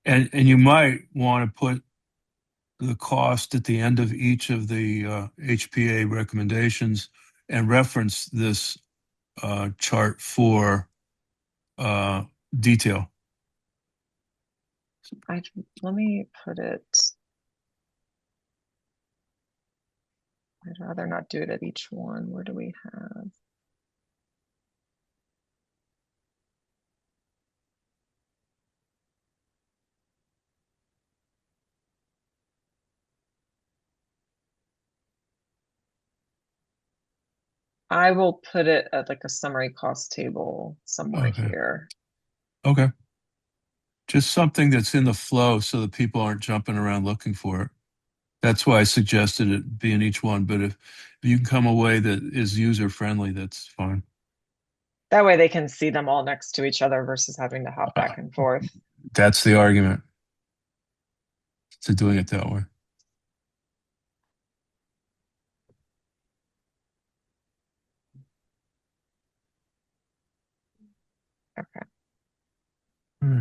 And you might want to put the cost at the end of each of the HPA recommendations and reference this chart for detail. Let me put it. I'd rather not do it at each one. Where do we have? I will put it at like a summary cost table somewhere Okay. here. Okay. Just something that's in the flow so that people aren't jumping around looking for it. That's why I suggested it be in each one. But if you can come away that is user friendly, that's fine. That way they can see them all next to each other versus having to hop back and forth. That's the argument to doing it that way. Okay. Hmm.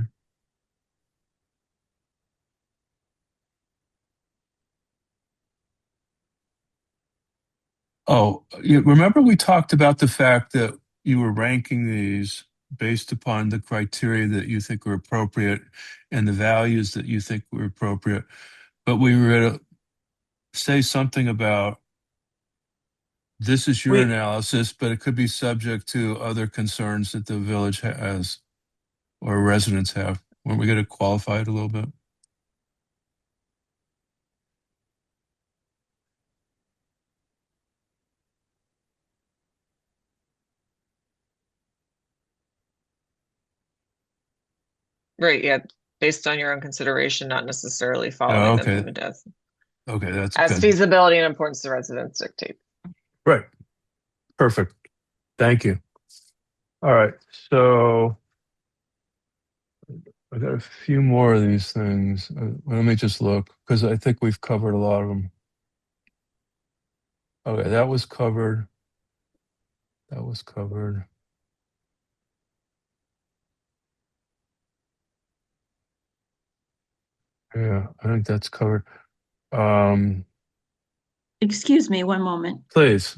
Oh, you remember we talked about the fact that you were ranking these based upon the criteria that you think were appropriate and the values that you think were appropriate. But we were going to say something about this is your We analysis, but it could be subject to other concerns that the village has or residents have. Weren't we going to qualify it a little bit? Right, yeah, based on your own consideration, not necessarily Oh, following them okay. to the death. Okay, that's As good. feasibility and importance to residents dictate. Right. Perfect. Thank you. All right. So I got a few more of these things. Let me just look because I think we've covered a lot of them. Okay, that was covered. That was covered. Yeah, I think that's covered. Excuse me one moment. Please.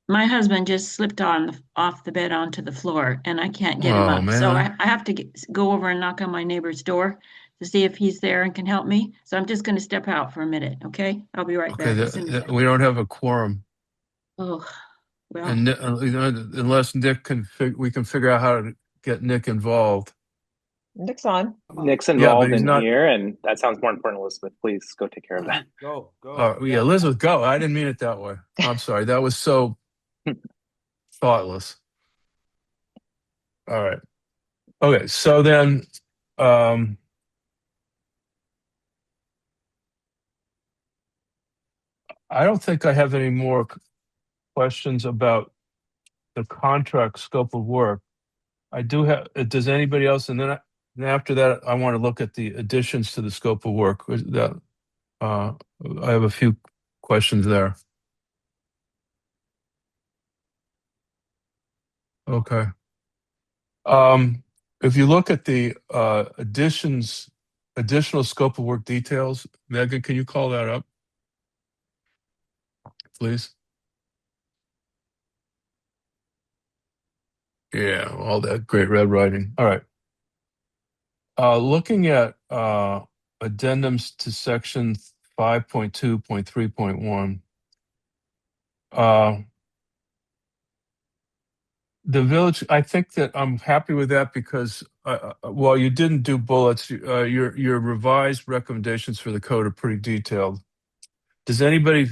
My husband just slipped off the bed onto the floor and I can't get him Oh, up. So man. I have to go over and knock on my neighbor's door to see if he's there and can help me. So I'm just going to step out for a minute. Okay. I'll be right Okay, back as soon as we don't have a quorum. oh, well, And unless Nick we can figure out how to get Nick involved. Nick's on. Nick's Yeah, but involved he's in not. here, and that sounds more important, Elizabeth. Please go take care of that. Go. Yeah, Elizabeth, go. I didn't mean it that way. I'm sorry. That was so thoughtless. All right. Okay. So then, um, I don't think I have any more questions about the contract scope of work. I do have, does anybody else? And then after that, I want to look at the additions to the scope of work. Uh, I have a few questions there. Okay. If you look at the additional scope of work details, Megan, can you call that up, please? Yeah, all that great red writing. All right. Looking at addendums to section 5.2.3.1, the village, I think that I'm happy with that because while you didn't do bullets, your revised recommendations for the code are pretty detailed. Does anybody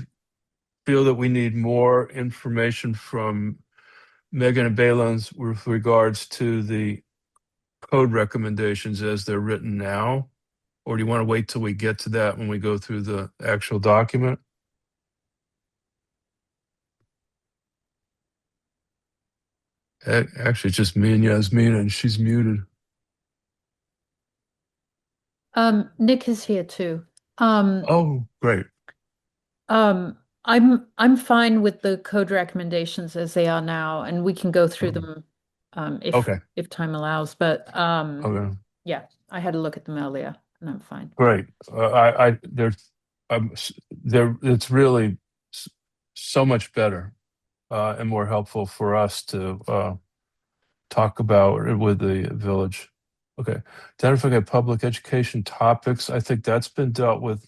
feel that we need more information from Megan and Balins with regards to the code recommendations as they're written now? Or do you want to wait till we get to that when we go through the actual document? Actually, it's just me and Yasmina, and she's muted. Nick is here too. Oh, great. I'm fine with the code recommendations as they are now, and we can go through them Okay. if time allows. But Okay. yeah, I had a look at them earlier, and I'm fine. Great. It's really so much better and more helpful for us to talk about it with the village. Okay. Identifying public education topics. I think that's been dealt with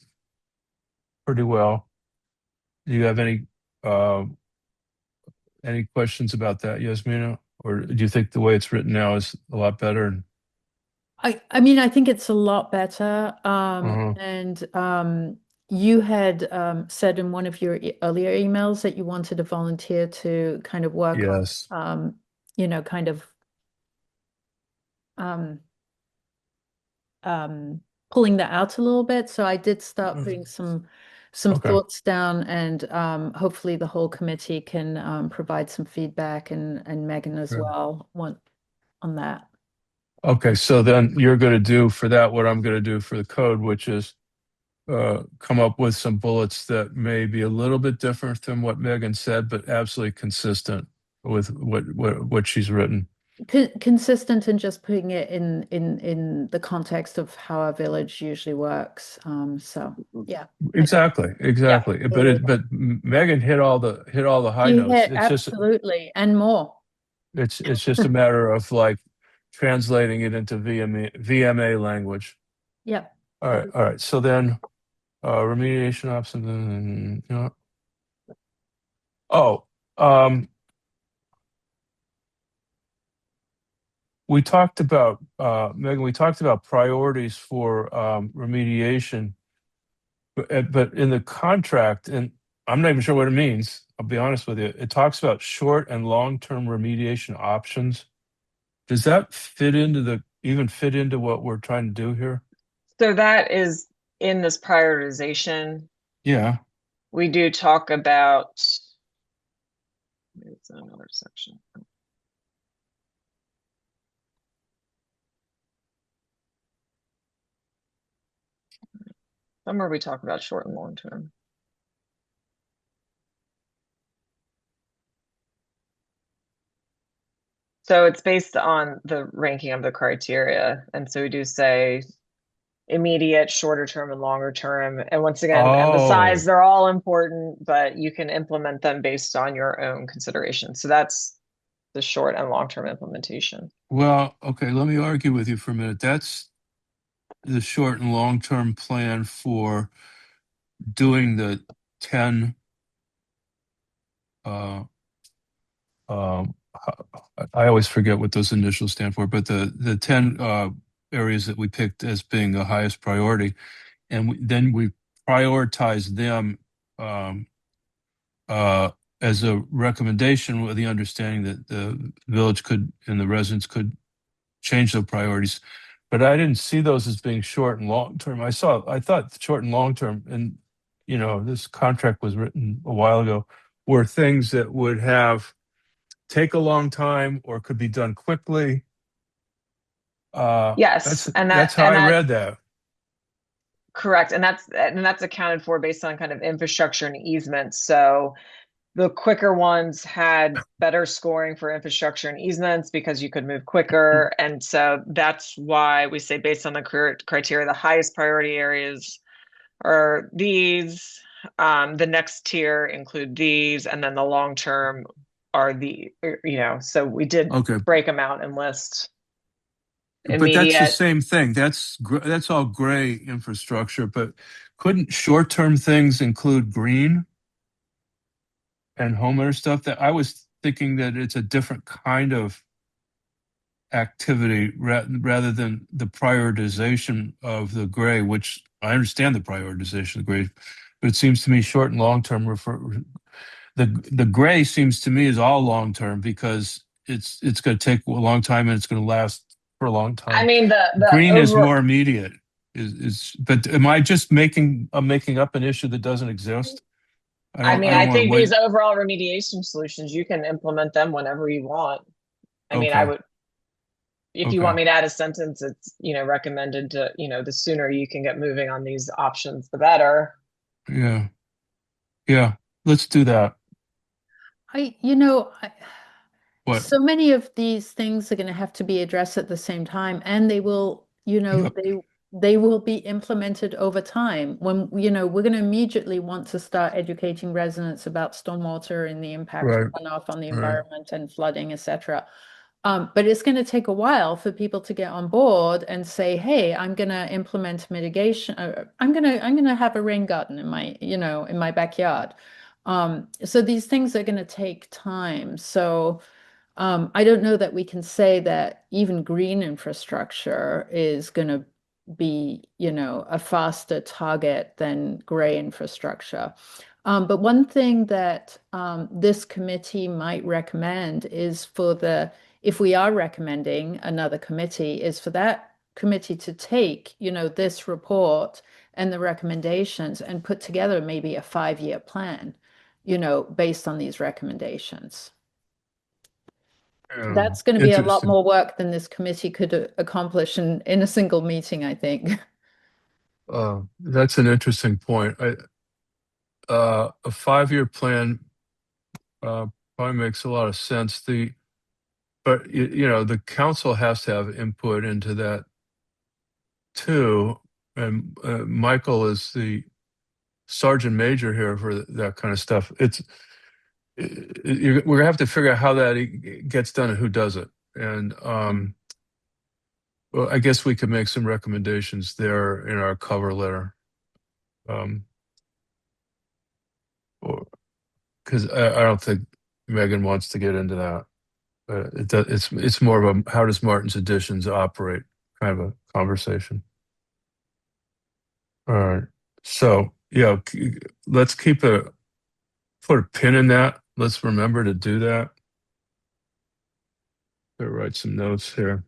pretty well. Do you have any questions about that, Yasmina? Or do you think the way it's written now is a lot better? I mean, I think it's a lot better. Uh-huh. And you had said in one of your earlier emails that you wanted a volunteer to kind of work Yes. on, kind of pulling that out a little bit. So I did start putting some Okay. thoughts down, and hopefully the whole committee can provide some feedback, and Megan as Sure. well on that. Okay, so then you're going to do for that what I'm going to do for the code, which is come up with some bullets that may be a little bit different than what Megan said, but absolutely consistent with what she's written. Consistent and just putting it in the context of how our village usually works. So yeah. Exactly. But Megan hit all the high She notes. hit absolutely and more. It's just a matter of like translating it into VMA language. Yeah. All right. So then remediation options. We talked about Megan. We talked about priorities for remediation, but in the contract, and I'm not even sure what it means. I'll be honest with you. It talks about short and long-term remediation options. Does that fit into what we're trying to do here? So that is in this prioritization. Yeah. We do talk about, it's another section. Somewhere we talk about short and long term. So it's based on the ranking of the criteria. And so we do say immediate, shorter term, and longer term. And once again, emphasize they're all important, but you can implement them based on your own considerations. So that's the short and long term implementation. Well, okay, let me argue with you for a minute. That's the short and long term plan for doing the 10 I always forget what those initials stand for, but the 10 areas that we picked as being the highest priority, and then we prioritize them as a recommendation with the understanding that the village could and the residents could change their priorities. But I didn't see those as being short and long term. I thought short and long term, and this contract was written a while ago, were things that would take a long time or could be done quickly. Yes, that's how I read that. Correct, and that's accounted for based on kind of infrastructure and easements. So the quicker ones had better scoring for infrastructure and easements because you could move quicker, and so that's why we say based on the criteria, the highest priority areas are these. The next tier include these, and then the long term are so we did break them out and list. But that's the same thing. That's all gray infrastructure, but couldn't short-term things include green and homeowner stuff? That I was thinking that it's a different kind of activity rather than the prioritization of the gray, which I understand the prioritization of the gray, but it seems to me short and long-term the gray seems to me is all long-term because it's going to take a long time and it's going to last for a long time. I mean, the green is more immediate. But am I just making up an issue that doesn't exist? I think these overall remediation solutions, you can implement them whenever you want. I mean, I Okay. would, if you want Okay. me to add a sentence, it's, recommended to, the sooner you can get moving on these options, the better. Yeah. Yeah. Let's do that. What? So many of these things are going to have to be addressed at the same time, and they will, Yep. they will be implemented over time. When, we're going to immediately want to start educating residents about stormwater and the impact of Right. runoff on the Right. environment and flooding, etc. But it's going to take a while for people to get on board and say, "Hey, I'm going to implement mitigation. I'm going to have a rain garden in my, in my backyard." So these things are going to take time. So I don't know that we can say that even green infrastructure is going to be, a faster target than gray infrastructure. But one thing that this committee might recommend is if we are recommending another committee, is for that committee to take, this report and the recommendations and put together maybe a 5-year plan, based on these recommendations. That's going to be a lot Interesting. more work than this committee could accomplish in a single meeting, I think. That's an interesting point. A 5-year plan probably makes a lot of sense. But the council has to have input into that too. And Michael is the sergeant major here for that kind of stuff. We're gonna have to figure out how that gets done and who does it. And well, I guess we could make some recommendations there in our cover letter. Because I don't think Megan wants to get into that. It's more of a how does Martin's Additions operate kind of a conversation. All right. So yeah, let's put a pin in that. Let's remember to do that. Better write some notes here.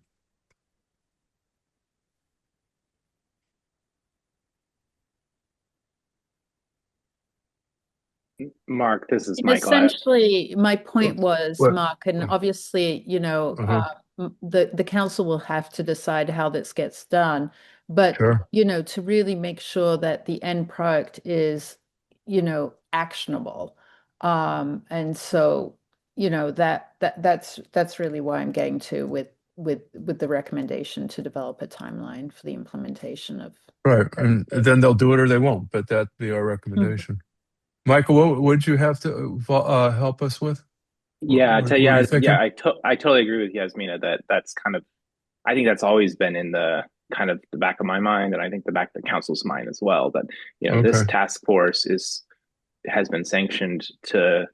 Mark, this is And Michael. essentially, my point was, What? Mark, and obviously, Uh-huh. the council will have to decide how this gets done. But, Sure. to really make sure that the end product is, actionable. And so, that's really why I'm getting to with the recommendation to develop a timeline for the implementation of. Right. And then they'll do it or they won't, but that'd be our recommendation. Michael, what would you have to help us with? Yeah, What are you thinking? I totally agree with Yasmina that that's kind of, I think that's always been in the kind of the back of my mind, and I think the back of the council's mind as well. That this Okay. task force has been sanctioned to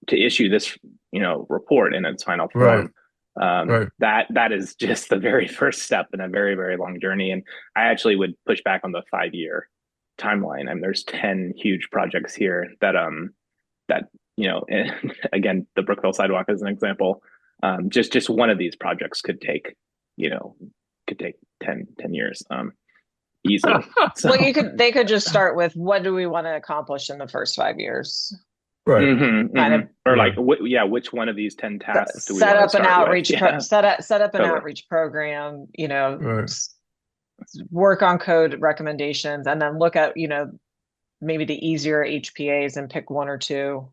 issue this report in its final Right. form. Right. That is just the very first step in a very, very long journey, and I actually would push back on the 5-year timeline. I mean, there's 10 huge projects here that and again, the Brookville sidewalk is an example. Just one of these projects could take 10 years easily. So, Well, they could just start with, what do we want to accomplish in the first 5 years? Right. Kind of or Right. like, which one of these 10 tasks do we set want to up an start with? outreach Yeah. set up an Totally. outreach program, Right. work on code recommendations, and then look at, maybe the easier HPAs and pick one or two.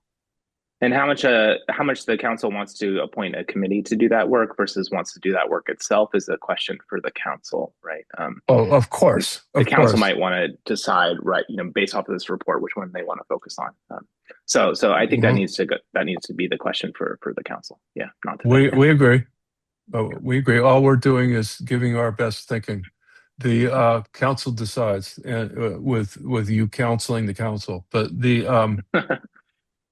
And how much the council wants to appoint a committee to do that work versus wants to do that work itself is a question for the council, right? Oh, of course. The Of council course. might want to decide, right, based off of this report, which one they want to focus on. So I think that Well, needs to be the question for the council. Yeah, not to we agree. We agree. All we're doing is giving our best thinking. The council decides, and with you counseling the council. But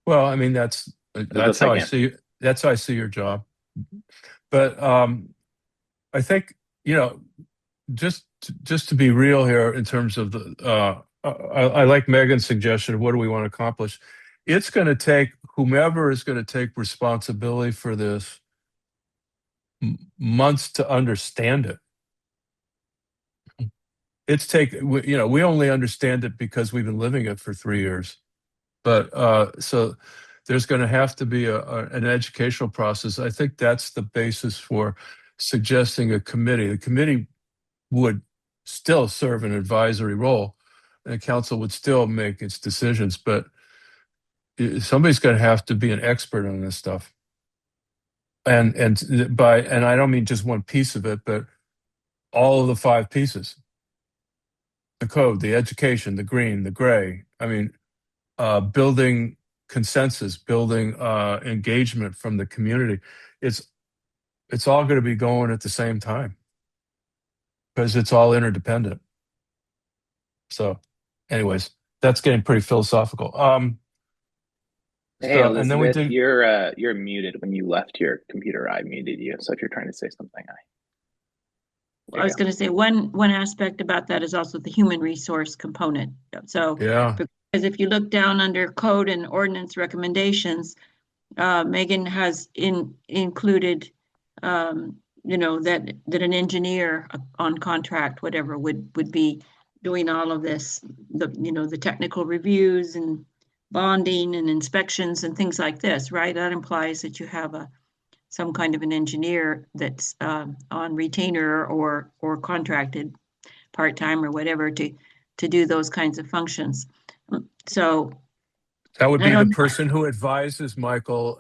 well, I mean that's best I how I can. see it. That's how I see your job. But I think just to be real here in terms of I like Megan's suggestion of what do we want to accomplish. It's going to take whomever is going to take responsibility for this months to understand it. We only understand it because we've been living it for 3 years. But so there's going to have to be an educational process. I think that's the basis for suggesting a committee. The committee would still serve an advisory role, and the council would still make its decisions, but somebody's going to have to be an expert on this stuff. And I don't mean just one piece of it, but all of the 5 pieces: the code, the education, the green, the gray. I mean, building consensus, building engagement from the community. It's all going to be going at the same time because it's all interdependent. So, anyways, that's getting pretty philosophical. Hey, So, and then we Elizabeth, did. you're muted. When you left your computer, I muted you. So if you're trying to say something, I was going to say one aspect about that is also the human resource component. So Yeah, because if you look down under code and ordinance recommendations, Megan has included, that an engineer on contract, whatever, would be doing all of this, the technical reviews and bonding and inspections and things like this, right? That implies that you have some kind of an engineer that's on retainer or contracted part-time or whatever to do those kinds of functions. So that would I be the don't- person who advises Michael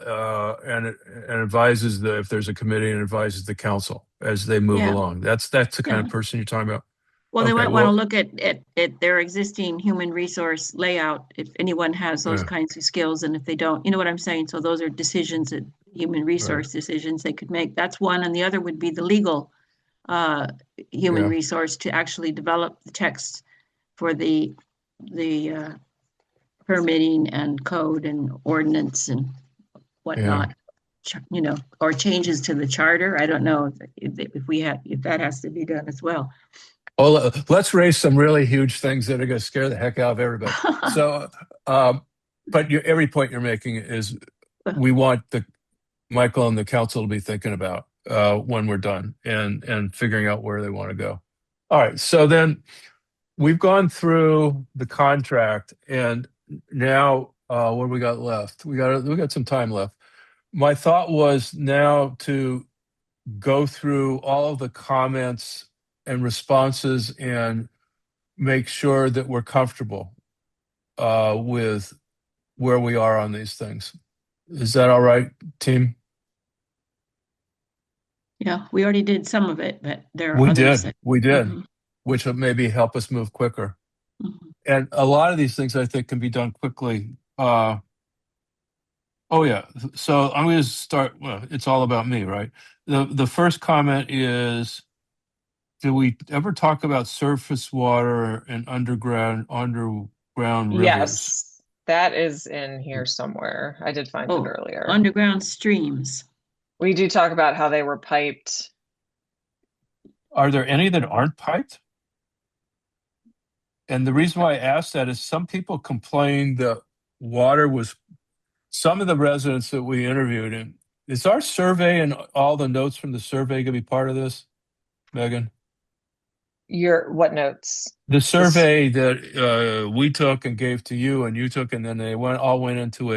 and advises if there's a committee, and advises the council as they move Yeah. along. That's the kind Yeah. of person you're talking about. Well, they Okay, might want to well- look at their existing human resource layout, if anyone has those Yeah. kinds of skills, and if they don't, you know what I'm saying? So those are decisions that human resource decisions they could make. That's one, and the other would be the legal human Yeah. resource to actually develop the text for the permitting and code and ordinance and whatnot. Or changes to the charter. I don't know if that has to be done as well. Well, let's raise some really huge things that are going to scare the heck out of everybody. So, but every point you're making is we want Michael and the council to be thinking about when we're done and figuring out where they want to go. All right. So then we've gone through the contract, and now what do we got left? We got some time left. My thought was now to go through all of the comments and responses and make sure that we're comfortable with where we are on these things. Is that all right, team? Yeah, we already did some of it, but there are We others. did, Mhm. which will maybe help us move quicker. Mhm. And a lot of these things I think can be done quickly. Oh yeah, so I'm going to start. Well, it's all about me, right? The first comment is, did we ever talk about surface water and underground rivers? Yes, that is in here somewhere. I did find it earlier. Underground streams. We do talk about how they were piped. Are there any that aren't piped? And the reason why I asked that is some people complained that water was. Some of the residents that we interviewed, and is our survey and all the notes from the survey going to be part of this, Megan? What notes? The survey that we took and gave to you, and you took, and then they all went into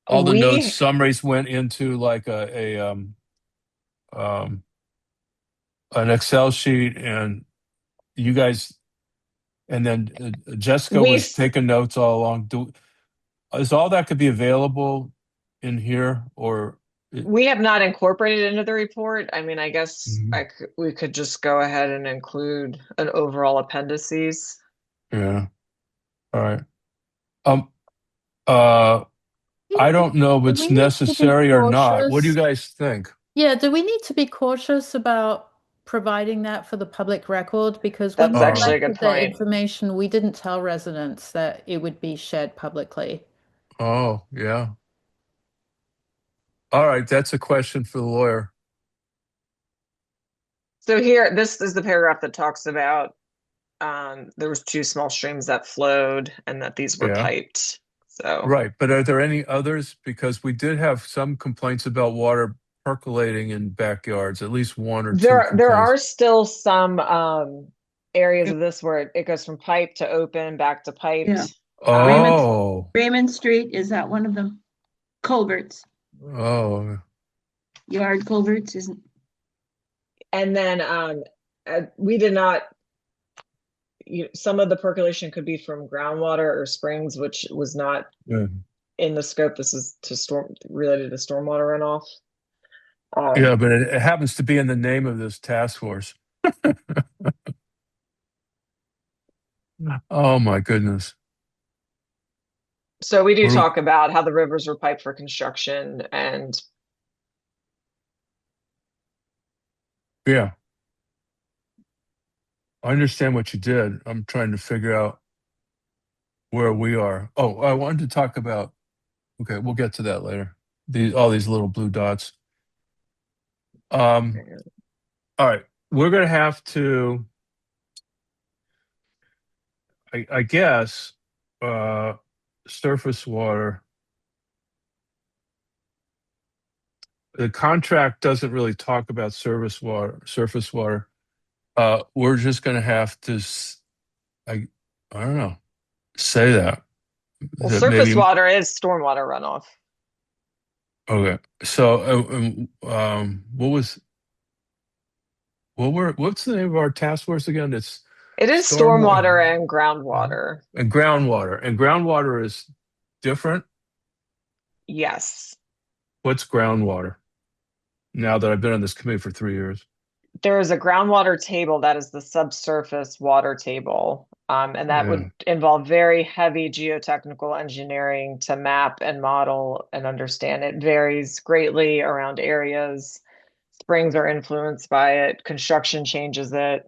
all the notes summaries went into like an Excel sheet, and you guys, and then Jessica was taking notes all along. Is all that could be available in here, or we have not incorporated into the report? I mean, I guess we could just go ahead and include an overall appendices. Yeah. All right. I don't know if it's necessary or not. What do you guys think? Yeah, do we need to be cautious about providing that for the public record? Because when that's actually a good the point. information, we didn't tell residents that it would be shared publicly. Oh, yeah. All right, that's a question for the lawyer. So here, this is the paragraph that talks about there was 2 small streams that flowed and that these were piped. So right, but are there any others? Because we did have some complaints about water percolating in backyards, at least 1 or 2 complaints. There are still some areas of this where it goes from pipe to open, back to piped. Yeah. Oh, Raymond Street, is that one of them? Culverts, oh, yard culverts, isn't, And then we did not, some of the percolation could be from groundwater or springs, which was not yeah. in the scope. This is related to stormwater runoff. Yeah, but it happens to be in the name of this task force. Oh my goodness. So we do What do- talk about how the rivers were piped for construction, and Yeah, I understand what you did. I'm trying to figure out where we are. Oh, I wanted to talk about, okay, we'll get to that later. All these little blue dots. Um, all right, we're gonna have to, I guess, uh, surface water. The contract doesn't really talk about surface water. We're just gonna have to, I don't know, say that. well, That surface maybe, water is stormwater runoff. okay. So, what's the name of our task force again? It's It is stormwater stormwater and groundwater. and groundwater. And groundwater is different. Yes. What's groundwater? Now that I've been on this committee for 3 years. There is a groundwater table that is the subsurface water table. And that Yeah. would involve very heavy geotechnical engineering to map and model and understand. It varies greatly around areas. Springs are influenced by it, construction changes it.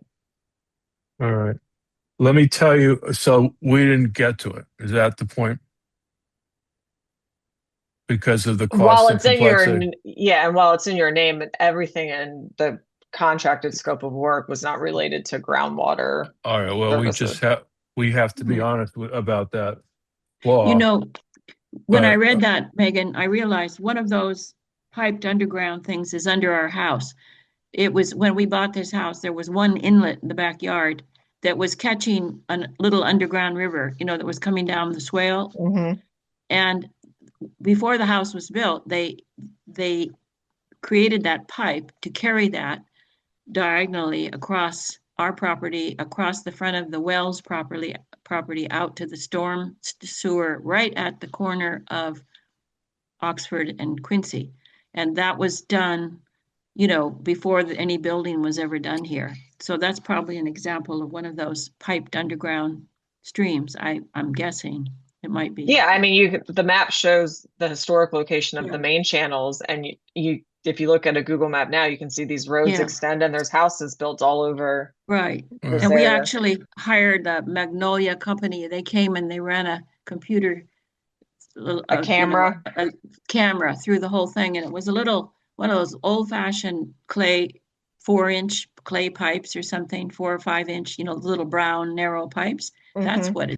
All right. Let me tell you, so we didn't get to it. Is that the point? Because of the While cost and it's in your, complexity? yeah, and while it's in your name, everything in the contracted scope of work was not related to groundwater All right. Well, services. we have to be Yeah. honest about that you law. know, when I But read that, Megan, I realized one of those piped underground things is under our house. It was when we bought this house, there was one inlet in the backyard that was catching a little underground river, that was coming down the swale. Mhm. And before the house was built, they created that pipe to carry that diagonally across our property, across the front of the Wells property out to the storm sewer right at the corner of Oxford and Quincy. And that was done, before any building was ever done here. So that's probably an example of one of those piped underground streams. I'm guessing it might be. Yeah, I mean, the map shows the historic location of Yeah. the main channels, and you if you look at a Google map now, you can see these roads Yeah. extend, and there's houses built all over Right. this And we area. actually hired a Magnolia company. They came and they ran a computer, A camera. a camera through the whole thing. And it was one of those old fashioned clay, 4-inch clay pipes or something, 4 or 5-inch, little brown narrow pipes. That's Mhm. what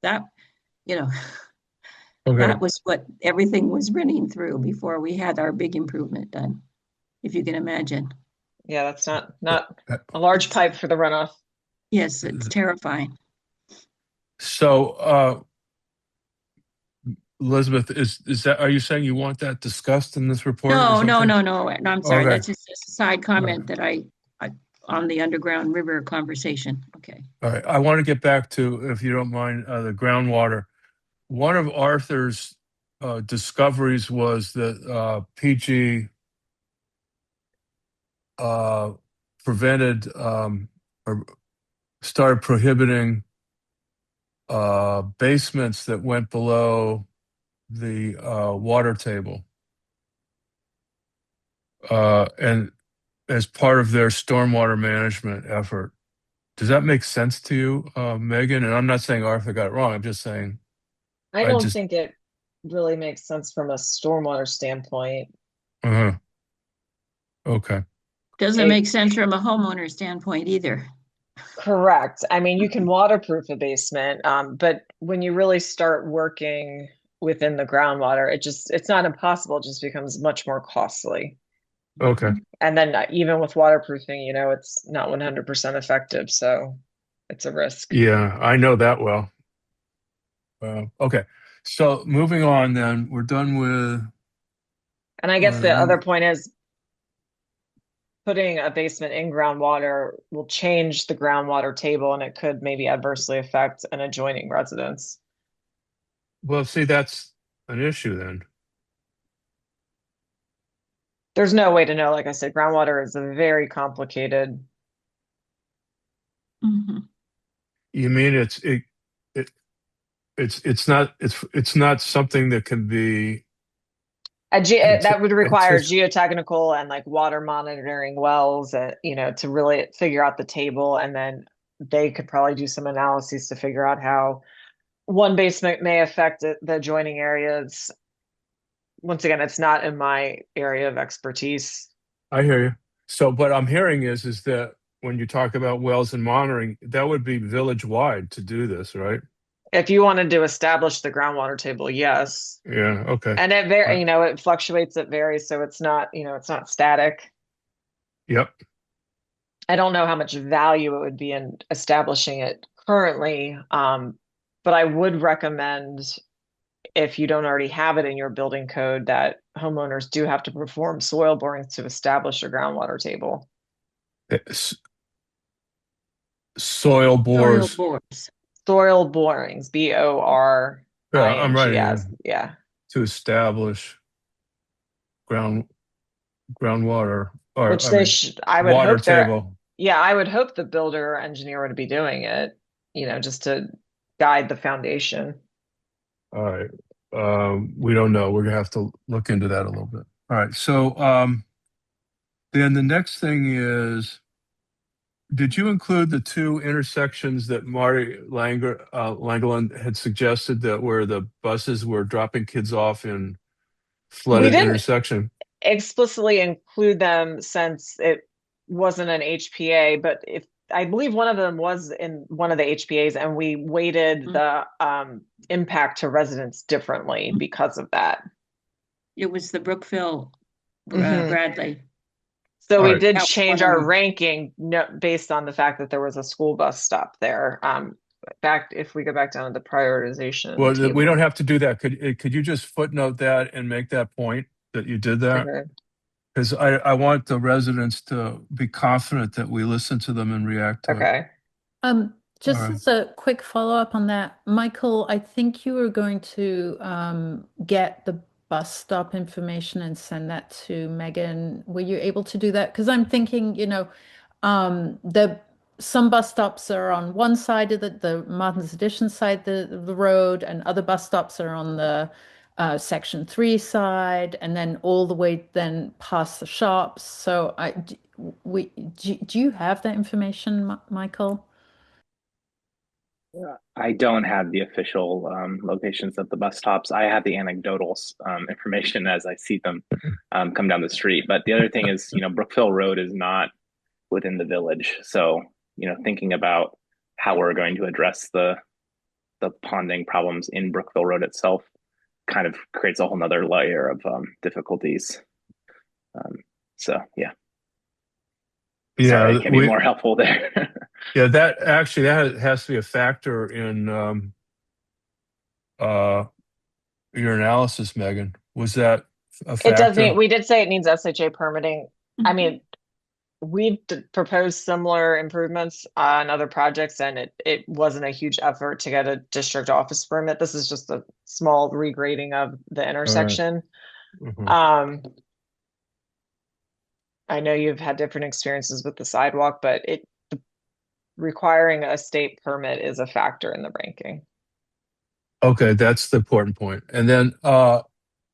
that, you know, okay. that was what everything was running through before we had our big improvement done, if you can imagine. Yeah, that's not a large pipe for the runoff. Yes, it's terrifying. So, Elizabeth, are you saying you want that discussed in this report or No, no, something? no, no. No, I'm sorry. Okay. That's just a side comment that I on the underground river conversation. Okay. All right. I want to get back to, if you don't mind, the groundwater. One of Arthur's discoveries was that PG prevented or started prohibiting basements that went below the water table. And as part of their stormwater management effort. Does that make sense to you, Megan? And I'm not saying Arthur got it wrong. I'm just saying, I I don't just, think it really makes sense from a stormwater standpoint. uh okay. Doesn't It- make sense from a homeowner standpoint either. Correct. I mean, you can waterproof a basement, but when you really start working within the groundwater, it's not impossible, it just becomes much more costly. Okay. And then even with waterproofing, it's not 100% effective, so it's a risk. Yeah, I know that well. Okay, so moving on then, we're done with, And I guess the Uh, other point is putting a basement in groundwater will change the groundwater table and it could maybe adversely affect an adjoining residence. well, see, that's an issue then. There's no way to know. Like I said, groundwater is a very complicated. Mhm. You mean it's not something that can be, That would require it's, geotechnical and like water monitoring wells, to really figure out the table. And then they could probably do some analyses to figure out how one basement may affect the adjoining areas. Once again, it's not in my area of expertise. I hear you. So what I'm hearing is that when you talk about wells and monitoring, that would be village wide to do this, right? If you wanted to establish the groundwater table, yes. Yeah, okay. And it Right. it fluctuates, it varies, so it's not, it's not static. Yep. I don't know how much value it would be in establishing it currently, but I would recommend, if you don't already have it in your building code, that homeowners do have to perform soil borings to establish a groundwater table. Soil Soil bores. bores. Soil borings, BORINGS. Yeah, I'm writing it. Yeah. To establish groundwater, or Which I they mean, should, I would water hope they're, table. yeah, I would hope the builder or engineer would be doing it, just to guide the foundation. All right. We don't know. We're gonna have to look into that a little bit. All right. So then the next thing is, did you include the two intersections that Marty Langeland had suggested, that where the buses were dropping kids off in We flooded didn't intersection? explicitly include them since it wasn't an HPA, but if I believe one of them was in one of the HPAs, and we weighted the impact to residents differently because of that. It was the Brookville Mhm. Bradley. So All we right. did That change one. our ranking based on the fact that there was a school bus stop there. If we go back down to the prioritization Well, we table. don't have to do that. Could you just footnote that and make that point that you did that? Okay. Because I want the residents to be confident that we listen to them and react to it. Okay. Just All right. as a quick follow-up on that, Michael, I think you were going to get the bus stop information and send that to Megan. Were you able to do that? Because I'm thinking, some bus stops are on one side of the Martin's Addition side of the road, and other bus stops are on the Section 3 side, and then all the way then past the shops. So do you have that information, Michael? I don't have the official locations of the bus stops. I have the anecdotal information as I see them come down the street. But the other thing is, Brookville Road is not within the village. So, thinking about how we're going to address the ponding problems in Brookville Road itself kind of creates a whole nother layer of difficulties. So, yeah. Sorry, I can be more helpful there. Yeah, that has to be a factor in your analysis, Megan. Was that a It does factor? we did say it needs SHA permitting. I mean, we proposed similar improvements on other projects, and it wasn't a huge effort to get a district office permit. This is just a small regrading of the intersection. Mhm. I know you've had different experiences with the sidewalk, but requiring a state permit is a factor in the ranking. Okay, that's the important point. And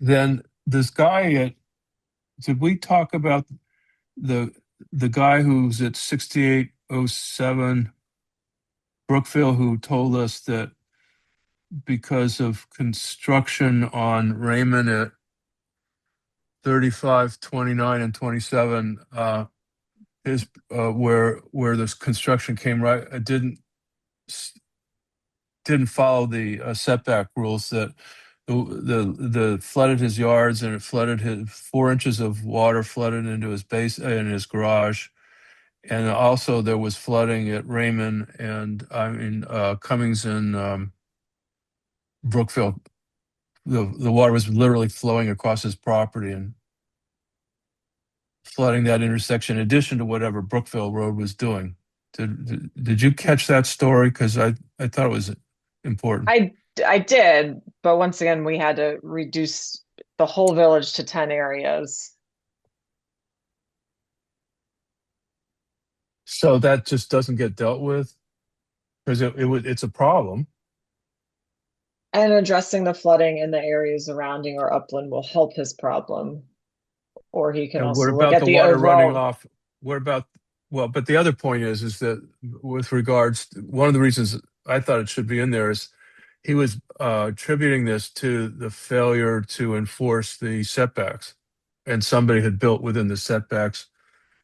then this guy did we talk about the guy who's at 6807 Brookville, who told us that because of construction on Raymond at 35, 29, and 27, his where this construction came right, didn't follow the setback rules, that the flooded his yards, and it flooded his 4 inches of water flooded into his base in his garage. And also there was flooding at Raymond and Cummings and Brookville, the water was literally flowing across his property and flooding that intersection in addition to whatever Brookville Road was doing. Did you catch that story? Because I thought it was important. I did, but once again, we had to reduce the whole village to 10 areas. So that just doesn't get dealt with because it's a problem. And addressing the flooding in the areas surrounding or upland will help his problem. Or he can And what also look about at the the water running overall. off? What about, well, but the other point is that with regards, one of the reasons I thought it should be in there is he was attributing this to the failure to enforce the setbacks. And somebody had built within the setbacks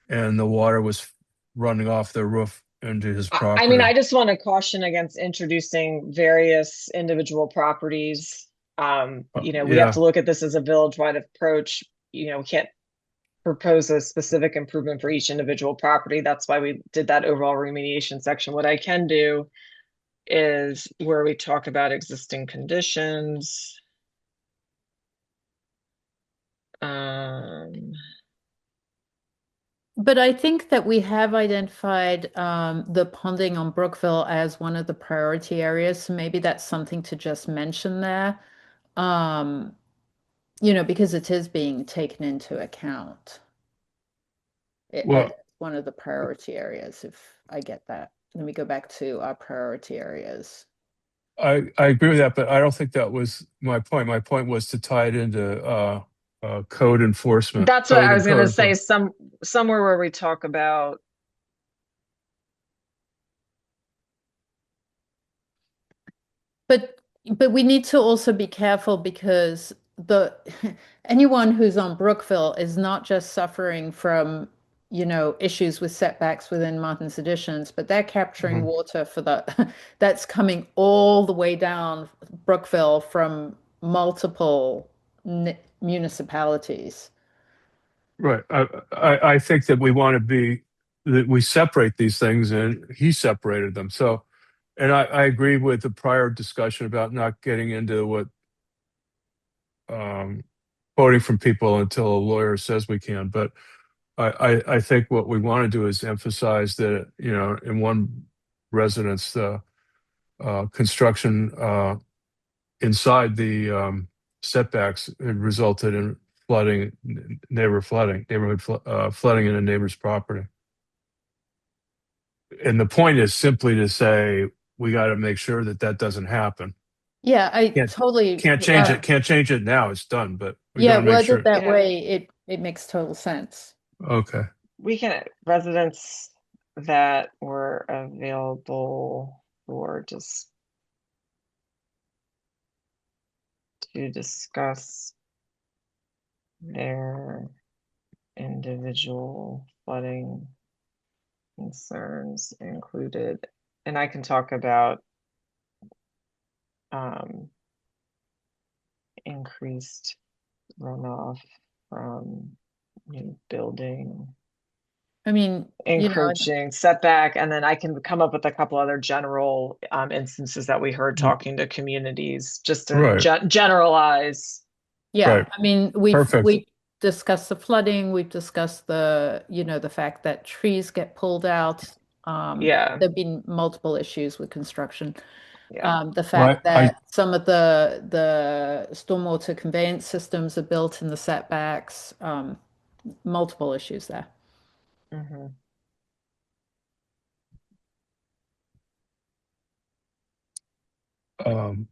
and the water was running off their roof into his I mean, property. I just want to caution against introducing various individual properties. We have Yeah, to look at this as a village-wide approach. We can't propose a specific improvement for each individual property. That's why we did that overall remediation section. What I can do is where we talk about existing conditions. But I think that we have identified the ponding on Brookville as one of the priority areas. So maybe that's something to just mention there, because it is being taken into account. well, As one of the priority areas, if I get that. Let me go back to our priority areas. I agree with that, but I don't think that was my point. My point was to tie it into code enforcement. That's what Code I and was going code to say. enforcement. Somewhere where we talk about. But we need to also be careful because the anyone who's on Brookville is not just suffering from, issues with setbacks within Martin's Additions, but they're capturing Mhm. water for that's coming all the way down Brookville from multiple municipalities. Right. I think that we want to be that we separate these things, and he separated them. So, and I agree with the prior discussion about not getting into what um, quoting from people until a lawyer says we can. But I think what we want to do is emphasize that in one residence the construction inside the setbacks had resulted in neighborhood flooding in a neighbor's property. And the point is simply to say we got to make sure that that doesn't happen. Yeah, I Can't totally. can't change it. Can't change it now. It's done. But we got Yeah, to make worded sure. that Yeah. way, it makes total sense. Okay. We can residents that were available for just to discuss their individual flooding concerns included, and I can talk about increased runoff from new building, I mean, encroaching setback, and then I can come up with a couple other general instances that we heard talking to communities, just to Right. generalize. yeah, Right. I mean, Perfect. we've discussed the flooding, we've discussed the fact that trees get pulled out. Yeah. There've been multiple issues with construction. Yeah. The fact Well, I that some of the stormwater conveyance systems are built in the setbacks, multiple issues there. Mhm. um,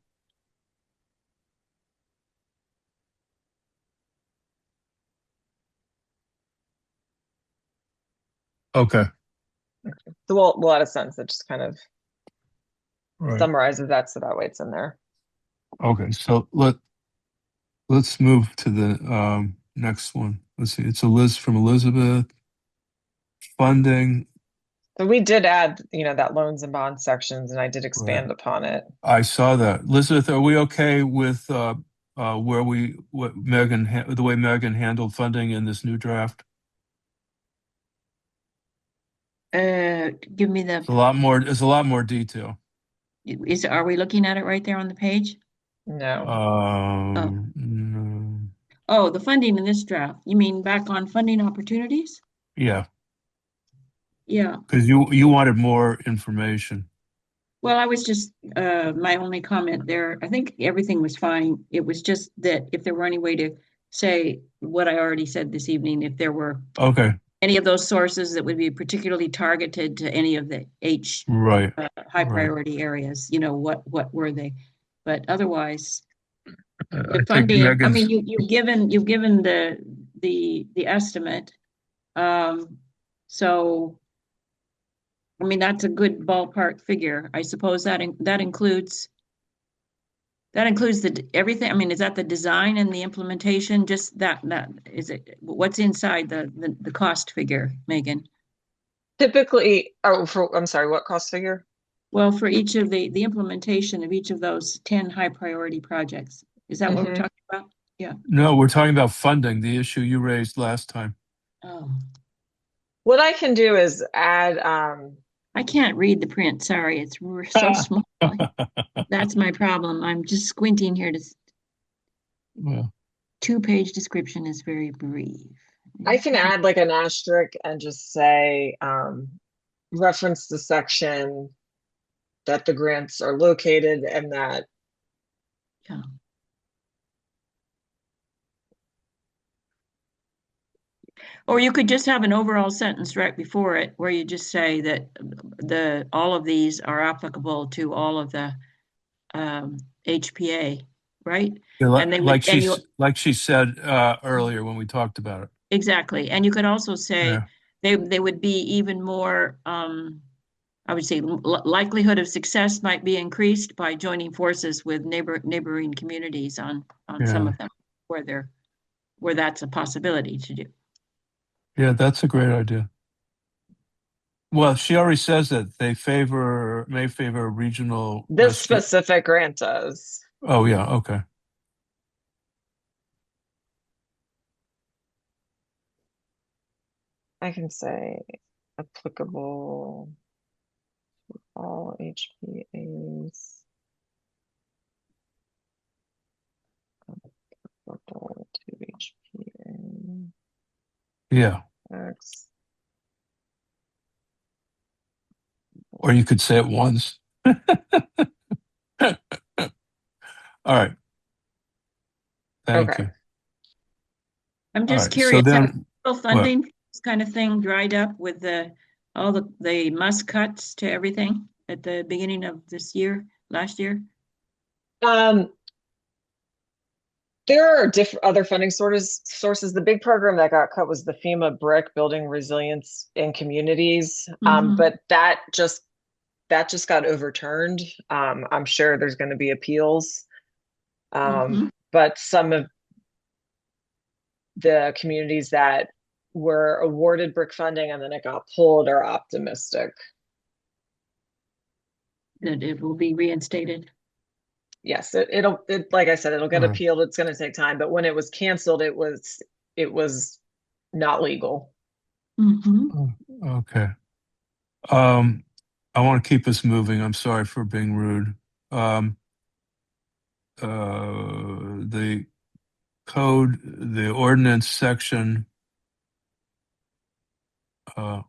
okay. So we'll add a sentence that just kind of Right. summarizes that, so that way it's in there. Okay. So let's move to the next one. Let's see. It's a list from Elizabeth. Funding. So we did add, that loans and bond sections, and I did expand Right. upon it. I saw that. Elizabeth, are we okay with the way Megan handled funding in this new draft? Give me It's a lot more detail. are we looking at it right there on the page? No. No. Oh, the funding in this draft. You mean back on funding opportunities? Yeah, Yeah. because you wanted more information. Well, I was just, my only comment there, I think everything was fine. It was just that if there were any way to say what I already said this evening, if there were Okay, any of those sources that would be particularly targeted to any of the right, high right. priority areas, what were they? But otherwise, I the think funding, I mean, Megan's, you've given the estimate. So, I mean, that's a good ballpark figure. I suppose that includes everything. I mean, is that the design and the implementation? Just that is it? What's inside the cost figure, Megan? Typically, I'm sorry, what cost figure? Well, for each of the implementation of each of those 10 high priority projects. Is that what we're Mhm. talking about? Yeah. no, we're talking about funding, the issue you raised last time. Oh, What I can do is add, I can't read the print. Sorry, it's so small. That's my problem. I'm just squinting here to Well, 2-page description is very brief. I can add like an asterisk and just say, reference the section that the grants are located and that, Yeah. Or you could just have an overall sentence right before it where you just say that all of these are applicable to all of the HPA, right? yeah, And they would, and you like she said earlier when we talked about it. exactly. And you could also say Yeah, they would be even more, I would say likelihood of success might be increased by joining forces with neighboring communities on some yeah, of them where that's a possibility to do. yeah. That's a great idea. Well, she already says that they may favor regional this specific grant does. Oh, yeah. Okay. I can say applicable to all HPAs. Applicable to HPA. Yeah. X. Or you could say it once. All right. Thank Okay. you. I'm All just right. So curious, have then, federal funding, this kind of thing dried up with all the must cuts to everything at the beginning of last year? Um, there are different other funding sources. The big program that got cut was the FEMA BRIC, Building Resilience in Communities. Mhm. But that just got overturned. I'm sure there's going to be appeals. Mhm. But some of the communities that were awarded BRIC funding and then it got pulled are optimistic. That it will be reinstated. Yes, it'll like I said, it'll get all right. appealed. It's going to take time, but when it was canceled, it was not legal. Mhm. Okay. I want to keep us moving. I'm sorry for being rude. Um, the code, the ordinance section, uh,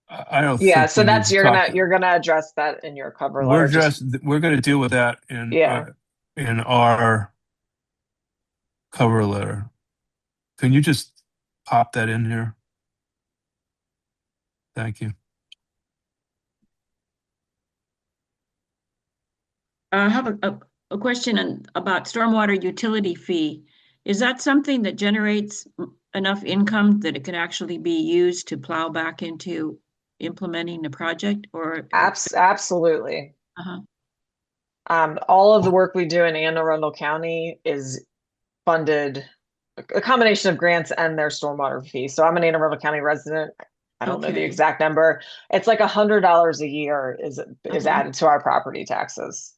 I don't Yeah, think so we need that's to talk. you're gonna address that in your cover letter. We're going to deal with that Yeah. in our cover letter. Can you just pop that in here? Thank you. I have a question about stormwater utility fee. Is that something that generates enough income that it can actually be used to plow back into implementing the project or? Absolutely. Uh-huh. All of the work we do in Anne Arundel County is funded a combination of grants and their stormwater fee. So I'm an Anne Arundel County resident. I don't know the Okay. exact number. It's like $100 a year is Uh-huh. added to our property taxes.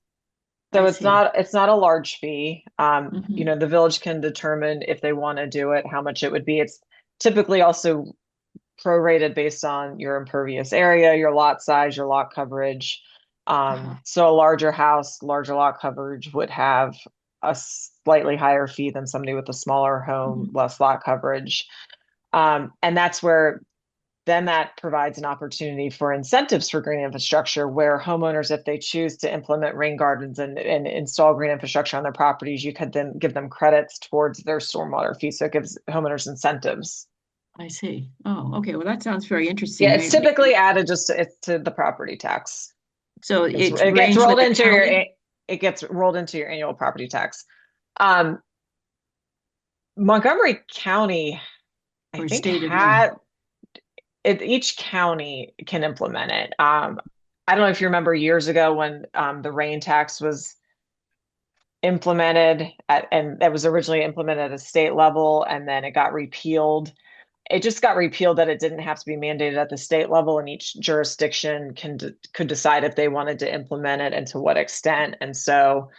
So I it's see. not a large fee. Mhm. The village can determine if they want to do it, how much it would be. It's typically also prorated based on your impervious area, your lot size, your lot coverage. So a larger house, larger lot coverage would have a slightly higher fee than somebody with a smaller home, less lot coverage. And that's where then that provides an opportunity for incentives for green infrastructure where homeowners, if they choose to implement rain gardens and install green infrastructure on their properties, you could then give them credits towards their stormwater fee. So it gives homeowners incentives. I see. Oh, okay. Well, that sounds very interesting. Yeah, it's typically added just to the property tax. So It gets range rolled with the into county? it gets rolled into your annual property tax. Montgomery County, I Or think, state of had it, each county can implement it. I don't know if you remember years ago when the rain tax was implemented and that was originally implemented at a state level and then it got repealed. It just got repealed that it didn't have to be mandated at the state level, and each jurisdiction could decide if they wanted to implement it and to what extent. And so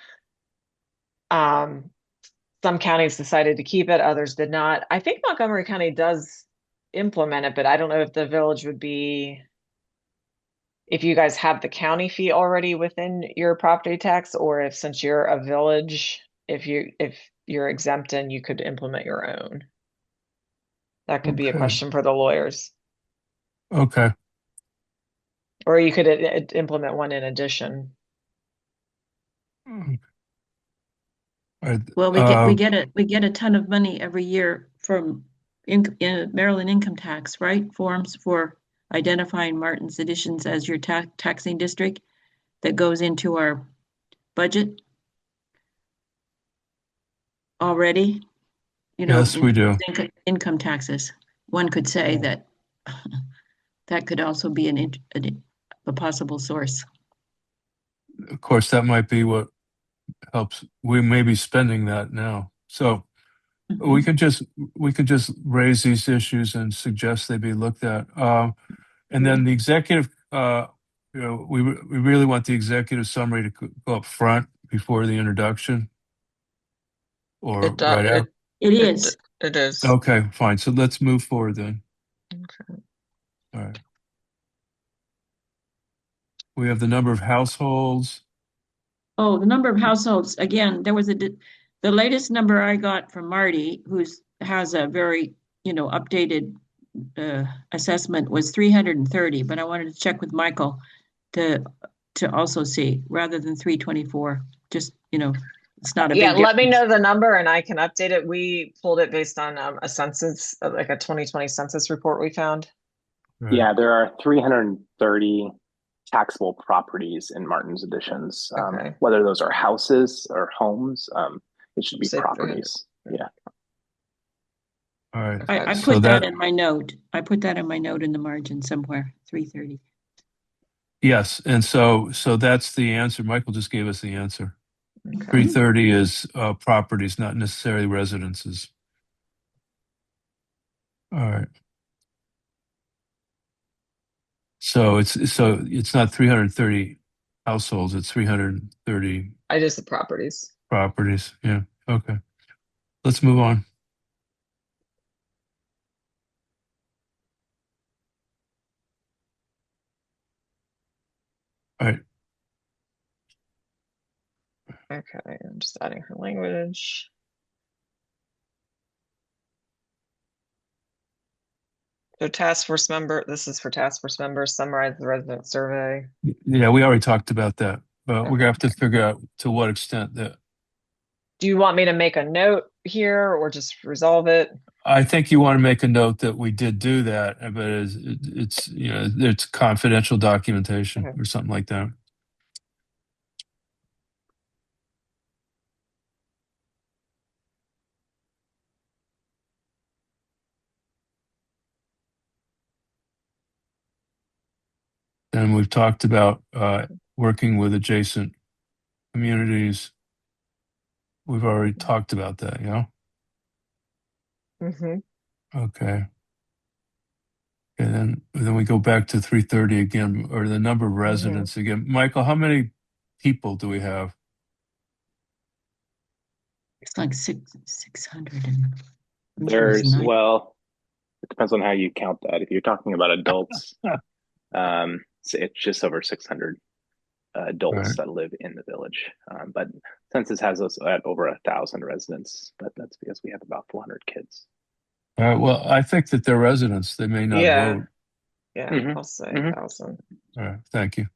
some counties decided to keep it, others did not. I think Montgomery County does implement it, but I don't know if the village would be, if you guys have the county fee already within your property tax, or if since you're a village, if you're exempt and you could implement your own. That could be a Okay. question for the lawyers. Okay. Or you could implement one in addition. All right. Well, we get a ton of money every year from Maryland income tax, right? Forms for identifying Martin's Additions as your taxing district that goes into our budget already. You know, Yes, we do. income taxes. One could say that that could also be a possible source. Of course, that might be what helps. We may be spending that now. So we could just raise these issues and suggest they be looked at. And then the executive, we really want the executive summary to go up front before the introduction, or right after. It is. It is. Okay, fine. So let's move forward then. Okay. All right. We have the number of households. Oh, the number of households, again, there was the latest number I got from Marty, has a very, updated assessment was 330, but I wanted to check with Michael to also see rather than 324. Just, it's not a big Let me difference. know the number and I can update it. We pulled it based on a census, like a 2020 census report we found. Right. Yeah, there are 330 taxable properties in Martin's Additions. Okay. Whether those are houses or homes, it should be Say properties. Yeah. All right. I So put that that- in my note. I put that in my note in the margin somewhere, 330. Yes, and so that's the answer. Michael just gave us the answer. Okay. 330 is properties, not necessarily residences. All right. So it's not 330 households, it's 330 I just the properties. properties. Yeah. Okay. Let's move on. All right. Okay, I'm just adding her language. So task force member, this is for task force members, summarize the resident survey. Yeah, we already talked about that, but we're gonna have to figure out to what extent that. Do you want me to make a note here or just resolve it? I think you want to make a note that we did do that, but it's it's confidential documentation Okay. or something like that. And we've talked about working with adjacent communities. We've already talked about that, yeah? Mm-hmm. Okay. And then we go back to 330 again, or the number of residents again. Michael, how many people do we have? It's like 600 and I'm sure There's, it's nine. well, it depends on how you count that. If you're talking about adults, it's just over 600. adults Right. that live in the village. But census has us at over 1,000 residents, but that's because we have about 400 kids. Well, I think that they're residents. They may not Yeah, vote. yeah, Mhm. I'll say Mhm. 1,000. All right. Thank you.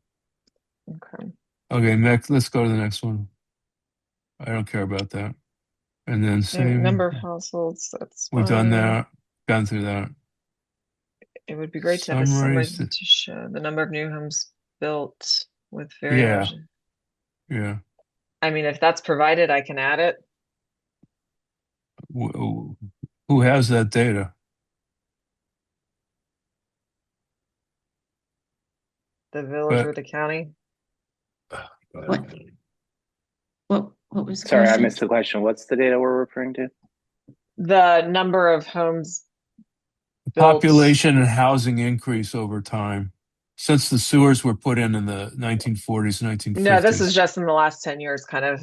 Okay. Okay, next, let's go to the next one. I don't care about that. And then Number of saving. households, that's We've done fine. that. Gone through that. It would be great to have a summary Summaries. to show the number of new homes built with Yeah. variation. Yeah. I mean, if that's provided, I can add it. Who has that data? The village or But the county. What? What was the Sorry, I question? missed the question. What's the data we're referring to? The number of homes built. population and housing increase over time since the sewers were put in the 1940s, 1950s. No, this is just in the last 10 years, kind of.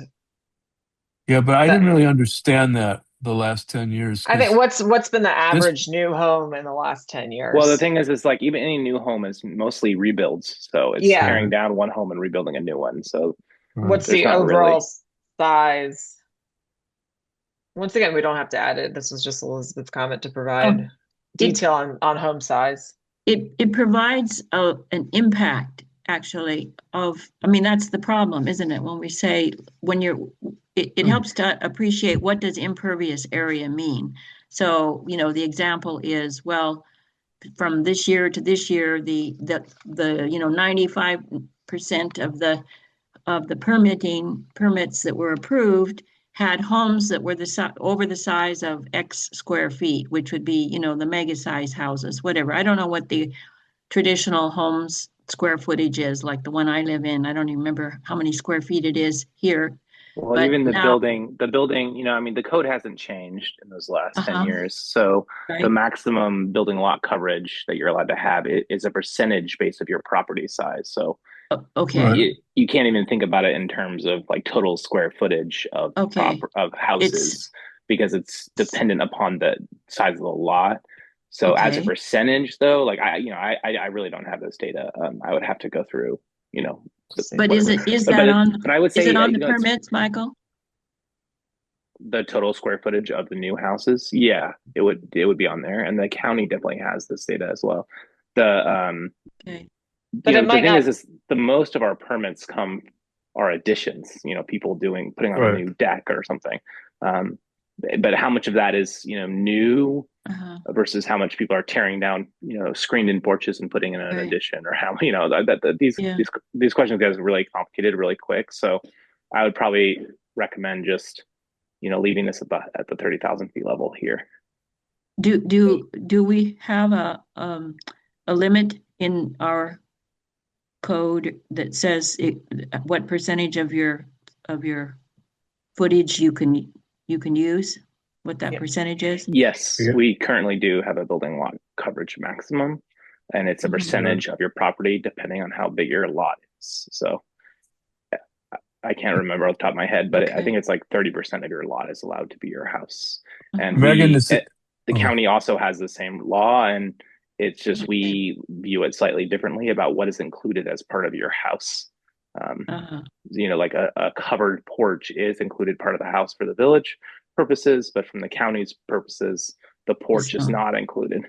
Yeah, but I that- didn't really understand that the last 10 years. I think 'Cause what's been the average new home in the last 10 years? Well, the thing is like even any new home is mostly rebuilds. So it's Yeah. tearing down one home and rebuilding a new one. So What's there's the not overall really- size? Once again, we don't have to add it. This was just Elizabeth's comment to provide detail on home size. It provides an impact actually of, I mean, that's the problem, isn't it? When we say, it helps to appreciate what does impervious area mean. So, the example is, well, from this year to this year, the 95% of the permits that were approved had homes that were over the size of X square feet, which would be, the mega size houses, whatever. I don't know what the traditional homes square footage is, like the one I live in. I don't even remember how many square feet it is here. Well, But even the now- building, I mean, the code hasn't changed in those last 10 Uh-huh. years. So the Right? maximum building lot coverage that you're allowed to have is a percentage based of your property size. So Okay. Right. you can't even think about it in terms of like total square footage of Okay. of houses because it's dependent upon the size of the lot. So as a Okay. percentage, though, like I really don't have this data. I would have to go through, But is whatever. that on, But I would say is it on the it's permits, Michael? the total square footage of the new houses. Yeah, it would be on there, and the county definitely has this data as well. Okay. But it the might thing not- is the most of our permits are additions. People putting on Right. a new deck or something. But how much of that is new Uh-huh. versus how much people are tearing down screened-in porches and putting in an Right. addition, or how Yeah. these questions get really complicated really quick. So I would probably recommend just leaving this at the 30,000 feet level here. Do we have a limit in our code that says what percentage of your footage you can use? What that Yeah. percentage is? Yes, Yeah. we currently do have a building lot coverage maximum, and it's a Mhm. percentage of your property depending on how big your lot is. So I can't remember off the top of my head, but I Okay. think it's like 30% of your lot is allowed to be your house. And Megan, the okay. county also has the same law, and it's just Okay. we view it slightly differently about what is included as part of your house. Uh-huh. Like a covered porch is included part of the house for the village purposes, but from the county's purposes, the porch is not. not included.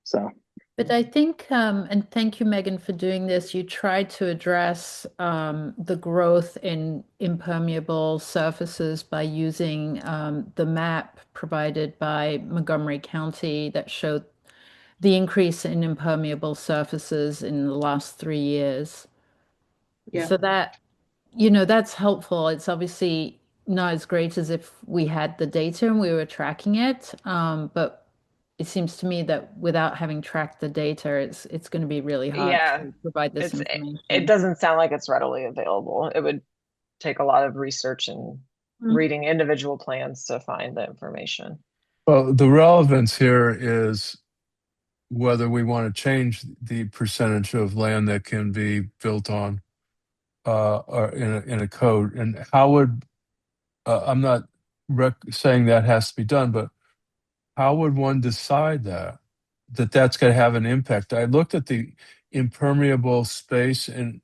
So But I think, and thank you, Megan, for doing this. You tried to address the growth in impermeable surfaces by using the map provided by Montgomery County that showed the increase in impermeable surfaces in the last 3 years. Yeah. So that's helpful. It's obviously not as great as if we had the data and we were tracking it, but it seems to me that without having tracked the data, it's going to be really hard Yeah, to provide this it information. doesn't sound like it's readily available. It would take a lot of research and Mm. reading individual plans to find the information. Well, the relevance here is whether we want to change the percentage of land that can be built on or in a code. And how would I'm not saying that has to be done, but how would one decide that's going to have an impact? I looked at the impermeable space, and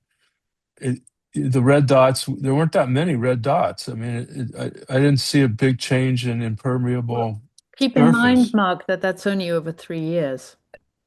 the red dots, there weren't that many red dots. I mean, I didn't see a big change in impermeable Keep in mind, surface. Mark, that that's only over 3 years.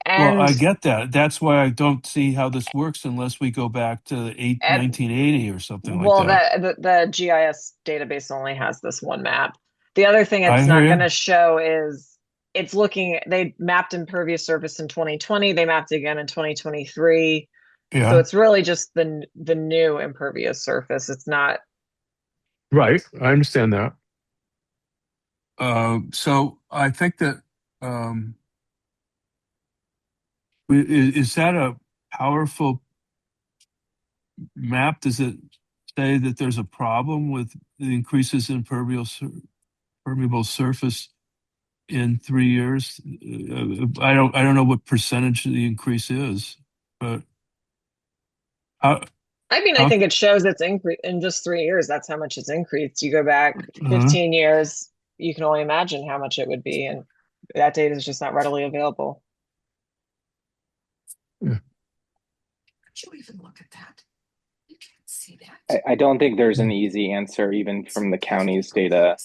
Well, I And, get that. That's why I don't see how this works unless we go back to and 1980 or something like well, that. the GIS database only has this one map. The other thing I it's hear not you. going to show is it's looking, they mapped impervious surface in 2020, they mapped again in 2023. So Yeah, it's really just the new impervious surface. It's not. right. I understand that. So I think that is that a powerful map? Does it say that there's a problem with the increases in permeable surface in 3 years? I don't know what percentage the increase is, but how, I mean, I how think it shows it's increased in just 3 years. That's how much it's increased. You go back uh, 15 years, you can only imagine how much it would be. And that data is just not readily available. yeah. You even look at that. You can't see that. I don't think there's an easy answer, even from the county's data,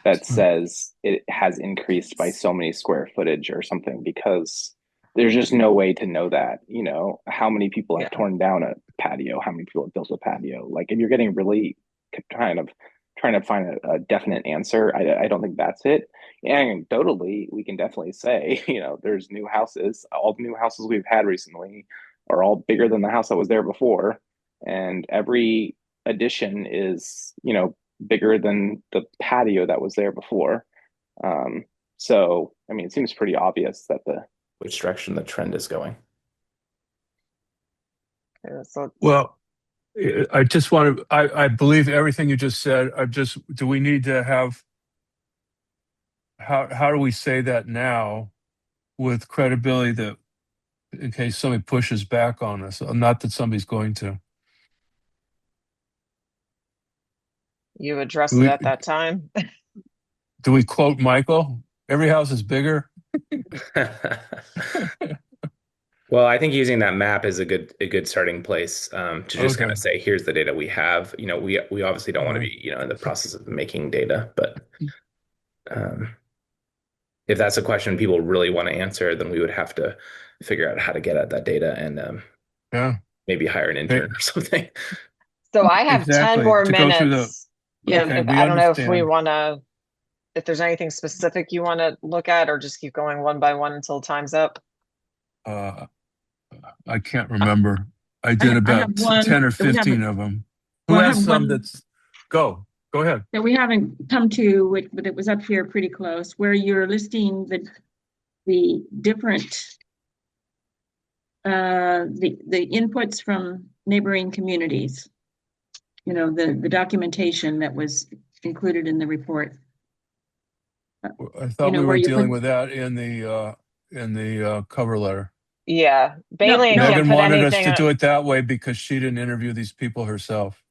that says it has increased by so many square footage or something, because there's just no way to know that. You know, how many people have Yeah. torn down a patio? How many people have built a patio? Like, if you're getting really kind of trying to find a definite answer, I don't think that's it. Anecdotally, we can definitely say, you know, there's new houses. All the new houses we've had recently are all bigger than the house that was there before, and every addition is, you know, bigger than the patio that was there before. So, I mean, it seems pretty obvious that which direction the trend is going. So Well, I just want to, I believe everything you just said. Do we need to have, how do we say that now with credibility that in case somebody pushes back on us? Not that somebody's going to. you addressed Do it we, at that time. do we quote Michael? Every house is bigger. Well, I think using that map is a good starting place to just kind Okay. of say, here's the data we have. You know, we obviously don't want to be, you know, in the process of making data, but if that's a question people really want to answer, then we would have to figure out how to get at that data and Yeah. maybe hire an intern or something. So I have 10 Exactly. more To go through the, minutes. Yeah. okay, If, we I don't know if we understand. want to, if there's anything specific you want to look at, or just keep going one by one until time's up. I can't remember. I did I about have one 10 or that we 15 haven't. of them. Who Well, I has have some one that's, go ahead. that we haven't come to, but it was up here pretty close, where you're listing the different the inputs from neighboring communities. You know, the documentation that was included in the report. I thought know, we where were you dealing put- with that in the cover letter. Yeah, Bailey No. can't Megan put wanted us anything. to do it that way because she didn't interview these people herself.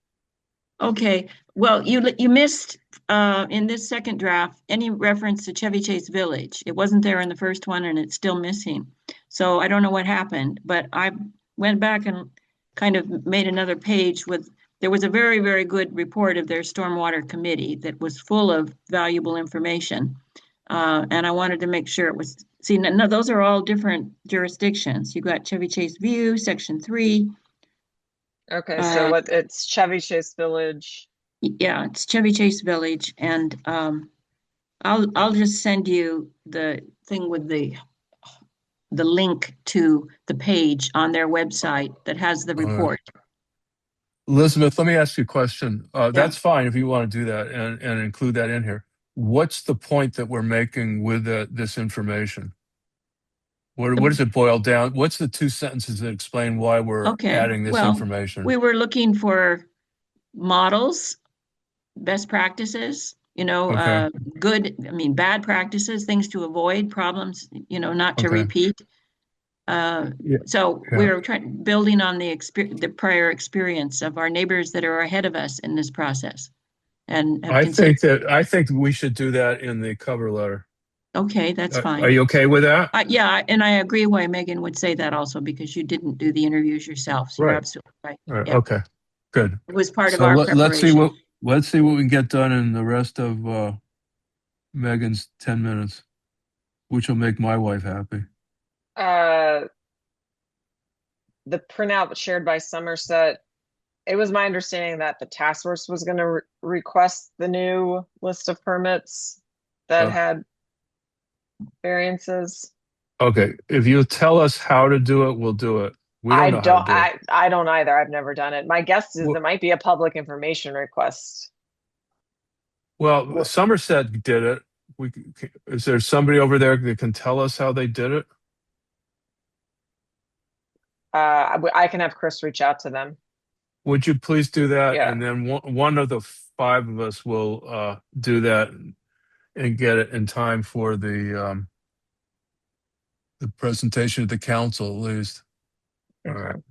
Okay, well, you missed in this second draft any reference to Chevy Chase Village. It wasn't there in the first one, and it's still missing. So I don't know what happened, but I went back and kind of made another page with. There was a very, very good report of their stormwater committee that was full of valuable information, and I wanted to make sure it was. See, no, those are all different jurisdictions. You got Chevy Chase View, Section 3. Okay, so what, it's Chevy Chase Village. Yeah, it's Chevy Chase Village, and I'll just send you the thing with the link to the page on their website that has the right. report. Elizabeth, let me ask you a question. That's fine if you want to do that and include that in here. What's the point that we're making with this information? What does it boil down? What's the 2 sentences that explain why we're Okay, adding this well, information? We were looking for models, best practices, Okay. bad practices, things to avoid, problems, not to Okay. repeat. So Yeah. we're building on the prior experience of our neighbors that are ahead of us in this process. And have I think we should do that in the cover letter. Okay, that's fine. Are you okay with that? Yeah, and I agree why Megan would say that also, because you didn't do the interviews yourself. So you're Right. absolutely right. All right. Yeah. Okay. Good. It was part of So our let's see preparation. let's see what we can get done in the rest of Megan's 10 minutes, which will make my wife happy. The printout shared by Somerset, it was my understanding that the task force was going to request the new list of permits that Oh. had variances. Okay, if you tell us how to do it, we'll do it. We don't know how to do it. I don't either. I've never done it. My guess is Well- it might be a public information request. Well, Somerset did it. Is there somebody over there that can tell us how they did it? I can have Chris reach out to them. Would you please do that? Yeah. And then one of the five of us will do that and get it in time for the presentation at the council at least. All Okay. right.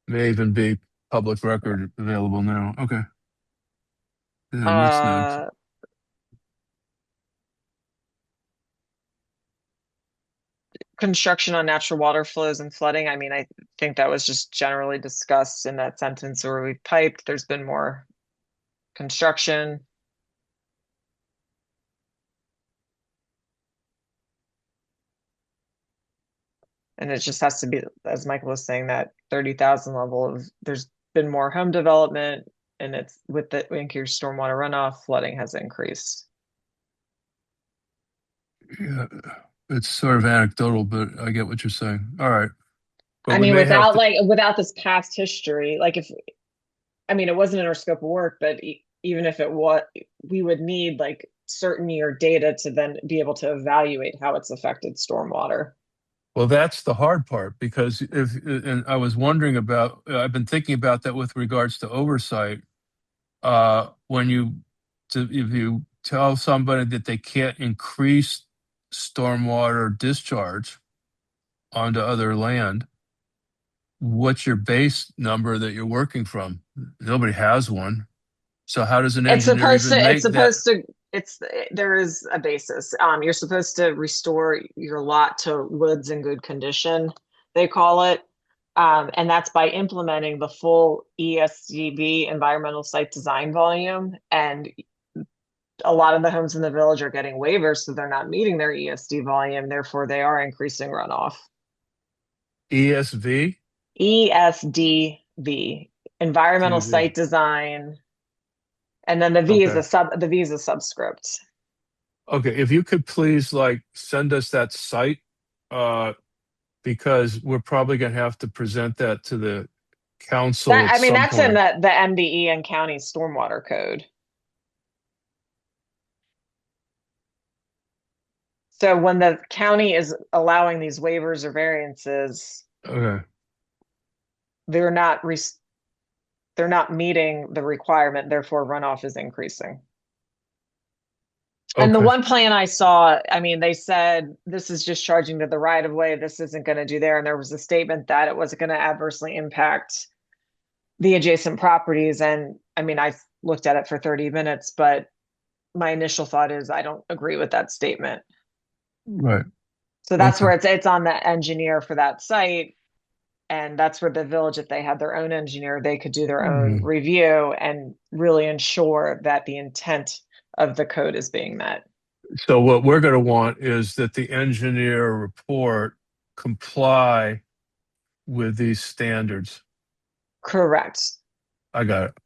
May even be public record available now. Okay. And then what's next? Construction on natural water flows and flooding. I mean, I think that was just generally discussed in that sentence where we piped. There's been more construction. And it just has to be, as Michael was saying, that 30,000 level of, there's been more home development, and it's with the increased stormwater runoff, flooding has increased. Yeah, it's sort of anecdotal, but I get what you're saying. All right. But I we mean, may have without this past history, like it wasn't in our scope of work, but even if it was, we would need like certain year data to then be able to evaluate how it's affected stormwater. Well, that's the hard part because and I was wondering about, I've been thinking about that with regards to oversight. If you tell somebody that they can't increase stormwater discharge onto other land, what's your base number that you're working from? Nobody has one. So how does an engineer even make that? There is a basis. You're supposed to restore your lot to woods in good condition, they call it. And that's by implementing the full ESDB, environmental site design volume. And a lot of the homes in the village are getting waivers, so they're not meeting their ESD volume. Therefore, they are increasing runoff. ESV? ESDV, environmental DV. site design. And then the V is Okay. the V is a subscript. Okay, if you could please send us that site, because we're probably gonna have to present that to the council at some That's point. in the MDE and county stormwater code. So when the county is allowing these waivers or variances, Okay. they're not meeting the requirement, therefore runoff is increasing. And the Okay. one plan I saw, they said this is just charging to the right of way. This isn't going to do there. And there was a statement that it wasn't going to adversely impact the adjacent properties. And I looked at it for 30 minutes, but my initial thought is I don't agree with that statement. Right. So that's Okay. where it's on the engineer for that site. And that's where the village, if they had their own engineer, they could do their own review and really ensure that the intent of the code is being met. So what we're gonna want is that the engineer report comply with these standards. Correct. I got it.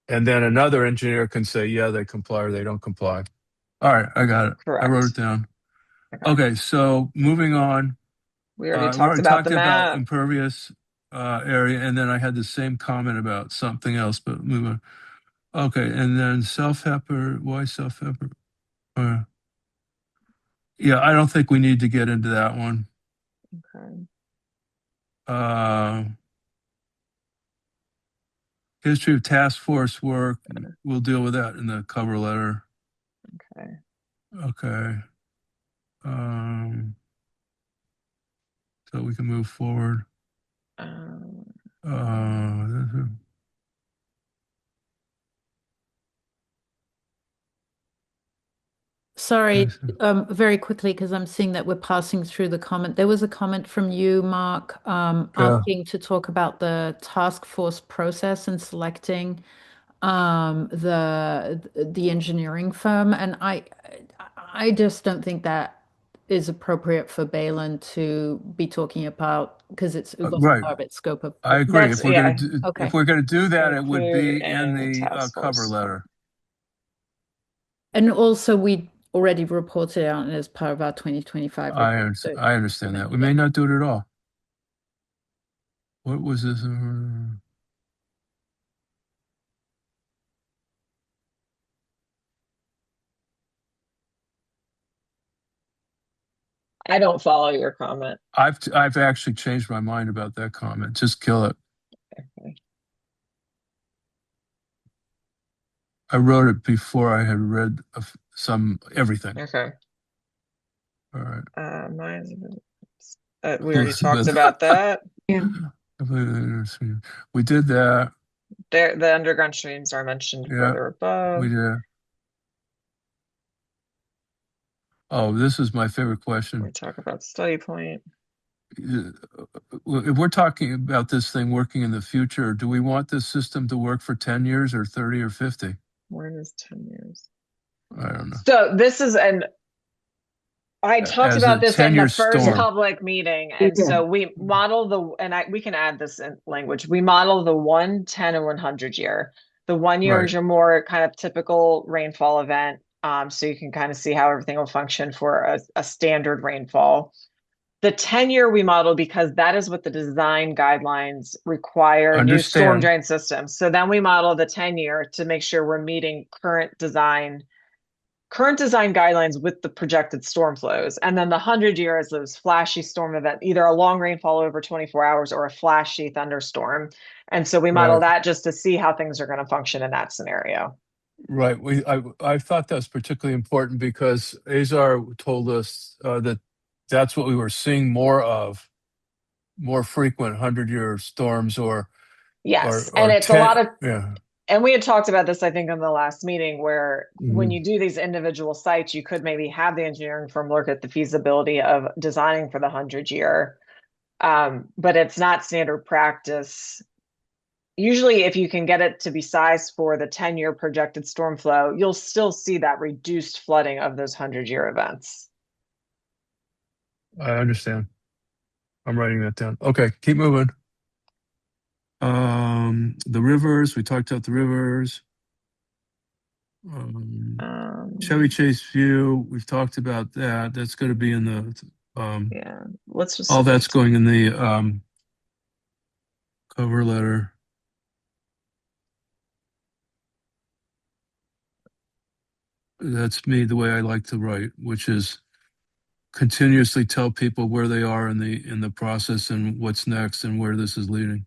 And then another engineer can say, yeah, they comply or they don't comply. All right, I got it. Correct. I wrote it down. Okay, so moving on. We already talked about the map. Impervious area, and then I had the same comment about something else, but move on. Okay, and then self-hepper, why self-hepper? Yeah, I don't think we need to get into that one. Okay. History of task force work, we'll deal with that in the cover letter. Okay. Okay. So we can move forward. sorry, very quickly, because I'm seeing that we're passing through the comment. There was a comment from you, Mark, Yeah. asking to talk about the task force process and selecting the engineering firm, and I just don't think that is appropriate for Balin to be talking about because it wasn't Right. part of its scope of. I agree. That's- If we're yeah. going to Okay. if we're going to do that, it would be Include in in the task cover force. letter. And also, we already reported out as part of our 2025 report. So, I understand that. We may not do it at all. What was this? I don't follow your comment. I've actually changed my mind about that comment. Just kill it. Okay. I wrote it before I had read everything. Okay. All right. We already talked Elizabeth. about that. Yeah. We did that. The underground streams are mentioned Yeah, further above. We did. Oh, this is my favorite We question. talk about study point. If we're talking about this thing working in the future, do we want this system to work for 10 years or 30 or 50? Where is 10 years? I don't know. So this is I talked As about a this in the 10-year first storm. public meeting. And Yeah. so we model we can add this in language. We model the 1, 10, and 100 year. The 1 year is Right. your more kind of typical rainfall event. So you can kind of see how everything will function for a standard rainfall. The 10 year we model because that is what the design guidelines require, new storm Understand. drain systems. So then we model the 10 year to make sure we're meeting current design guidelines with the projected storm flows. And then the 100 year is those flashy storm event, either a long rainfall over 24 hours or a flashy thunderstorm. And so we model Right. that just to see how things are going to function in that scenario. Right. I thought that was particularly important because Azar told us that that's what we were seeing more of, more frequent 100-year storms or Yes. or And it's 10. a lot of, Yeah. and we had talked about this, I think, in the last meeting, where when Mhm. you do these individual sites, you could maybe have the engineering firm look at the feasibility of designing for the 100 year. But it's not standard practice. Usually, if you can get it to be sized for the 10-year projected storm flow, you'll still see that reduced flooding of those 100-year events. I understand. I'm writing that down. Okay, keep moving. The rivers, we talked about the rivers. Chevy Chase View, we've talked about that. That's going to be in the Yeah, let's just all that's going in the cover letter. That's me, the way I like to write, which is continuously tell people where they are in the process and what's next and where this is leading.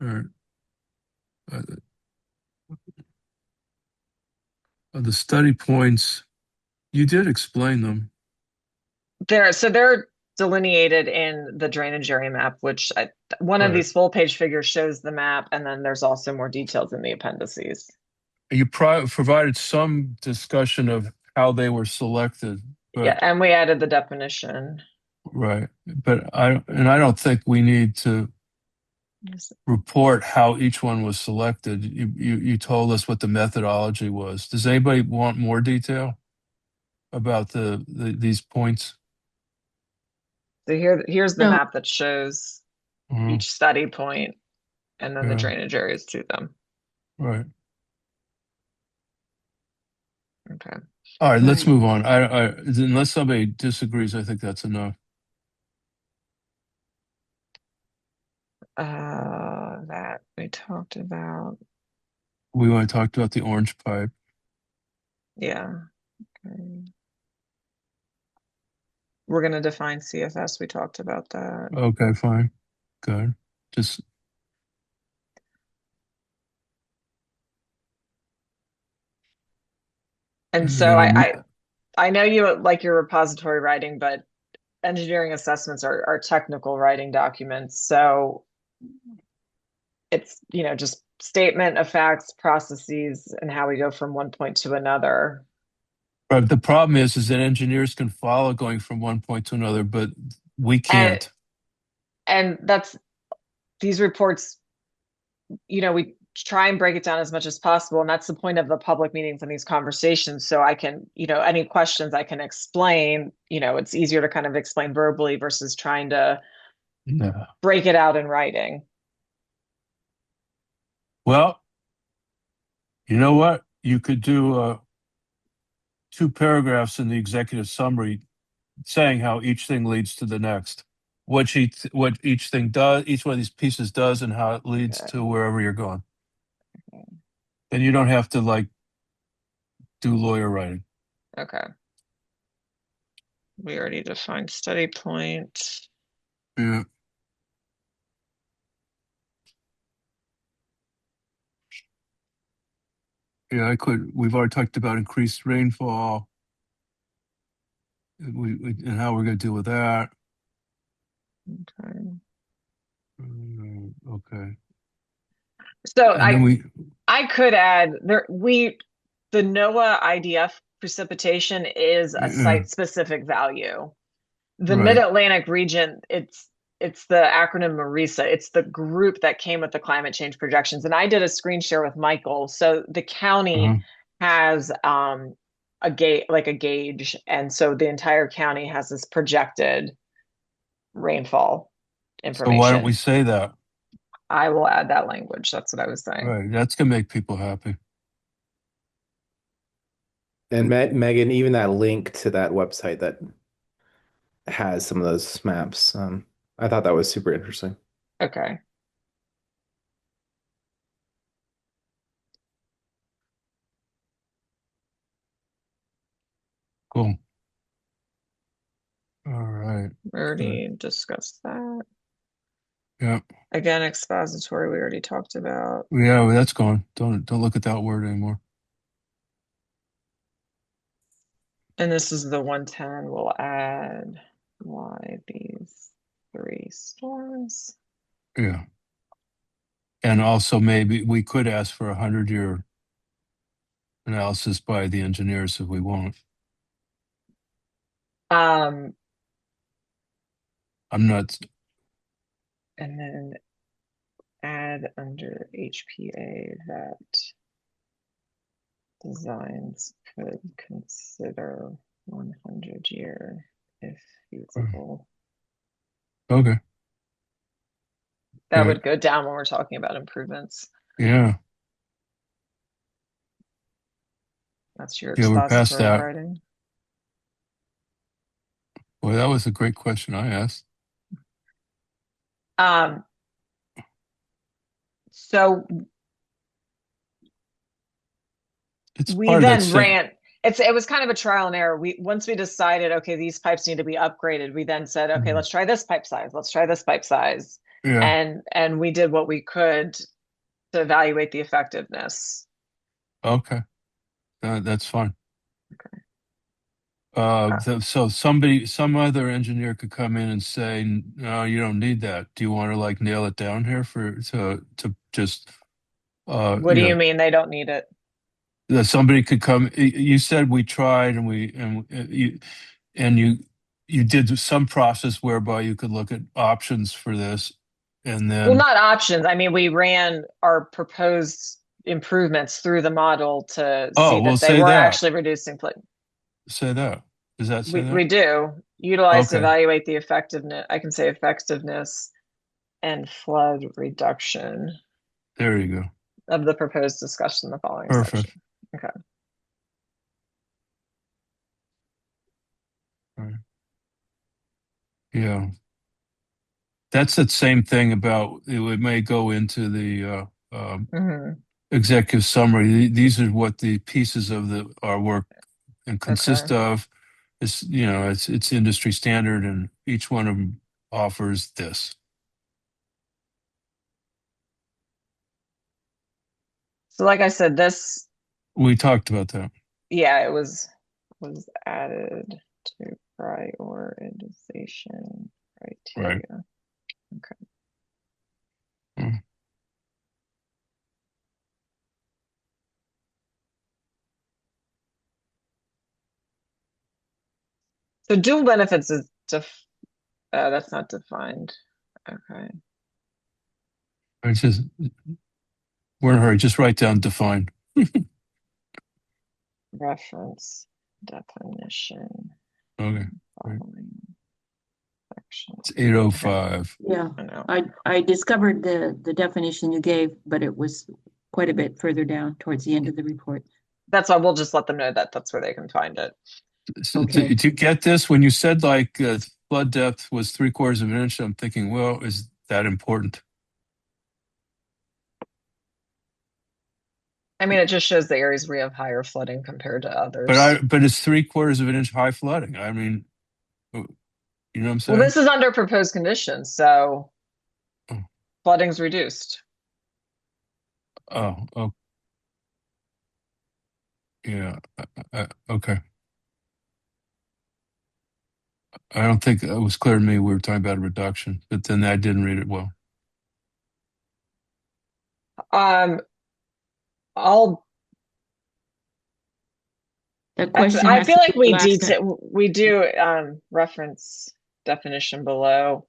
All right. The study points, you did explain them. they're delineated in the drainage area map, which one of Right. these full page figures shows the map, and then there's also more details in the appendices. You provided some discussion of how they were selected, but Yeah, and we added the definition. right. But I don't think we need to report how each one was selected. You told us what the methodology was. Does anybody want more detail about these points? So here's the No. map that shows Mhm. each study point and then the Yeah. drainage areas to them. Right. Okay. All right, let's Right. move on. Unless somebody disagrees, I think that's enough. That we talked about. We want to talk about the orange pipe. Yeah. Okay. We're going to define CFS. We talked about that. Okay, fine. Good. Just And so I know you like your repository writing, but engineering assessments are technical writing documents. So it's, just statement of facts, processes, and how we go from one point to another. But the problem is that engineers can follow going from one point to another, but we can't. And these reports, we try and break it down as much as possible. And that's the point of the public meetings and these conversations. So I can, any questions I can explain, it's easier to kind of explain verbally versus trying to No. break it out in writing. Well, you know what? You could do 2 paragraphs in the executive summary saying how each thing leads to the next. What each thing does, each one of these pieces does, and how it leads Okay. to wherever you're going. And you don't have to do lawyer writing. Okay. We already defined study point. Yeah. Yeah, we've already talked about increased rainfall. And how we're going to deal with that. Okay. Okay. So And then I could add the NOAA IDF precipitation is a site specific value. The Right. Mid-Atlantic region, it's the acronym MARISA. It's the group that came with the climate change projections. And I did a screen share with Michael. So the county has a gauge, and so the entire county has this projected rainfall So information. why don't we say that? I will add that language. That's what I was saying. Right. That's going to make people happy. And Megan, even that link to that website that has some of those maps, I thought that was super interesting. Okay. Cool. All right. We already discussed that. Yeah. Again, expository, we already talked about. Yeah, well, that's gone. Don't look at that word anymore. And this is the 110. We'll add why these 3 storms. Yeah. And also maybe we could ask for 100-year analysis by the engineers if we want. Um, I'm not. and then add under HPA that designs could consider 100-year if feasible. Okay. That Great. would go down when we're talking about improvements. Yeah. That's your Yeah, we're past expository that. writing. Well, that was a great question I asked. So It's we part of that then same. ran, it was kind of a trial and error. Once we decided, okay, these pipes need to be upgraded, we then said, okay, let's try this pipe size. Let's try this pipe size. Yeah. And we did what we could to evaluate the effectiveness. Okay. That's fine. Okay. So some other engineer could come in and say, no, you don't need that. Do you want to nail it down here to just What do you mean they don't need it? that somebody could come. You said we tried and you did some process whereby you could look at options for this, and then Well, not options. I mean, we ran our proposed improvements through the model to see that they were actually reducing. Say that. Does that say that? We do utilize to Okay. evaluate the effectiveness. I can say effectiveness and flood reduction There you go. of the proposed discussion in the following Perfect. section. Okay. All right. Yeah. That's the same thing about it may go into the executive summary. These are what the pieces of our work and consist of. It's it's industry standard, and each one of them offers this. So like I said, this, We talked about that. yeah, it was added to prioritization criteria. Right. Okay. So dual benefits is that's not defined. Okay. It's just, we're in a hurry. Just write down define. Reference definition. Okay. Following section. It's 8:05. Yeah, I know. I discovered the definition you gave, but it was quite a bit further down towards the end of the report. That's why we'll just let them know that that's where they can find it. So Okay. to get this, when you said like flood depth was 3/4 of an inch, I'm thinking, well, is that important? I mean, it just shows the areas where you have higher flooding compared to others. But it's 3/4 of an inch high flooding. I mean, you know what I'm Well, saying? this is under proposed conditions, so Oh. flooding's reduced. Oh, yeah. Okay. I don't think it was clear to me we were talking about a reduction, but then I didn't read it well. I'll The question I has feel to like be we last sentence. we do reference definition below.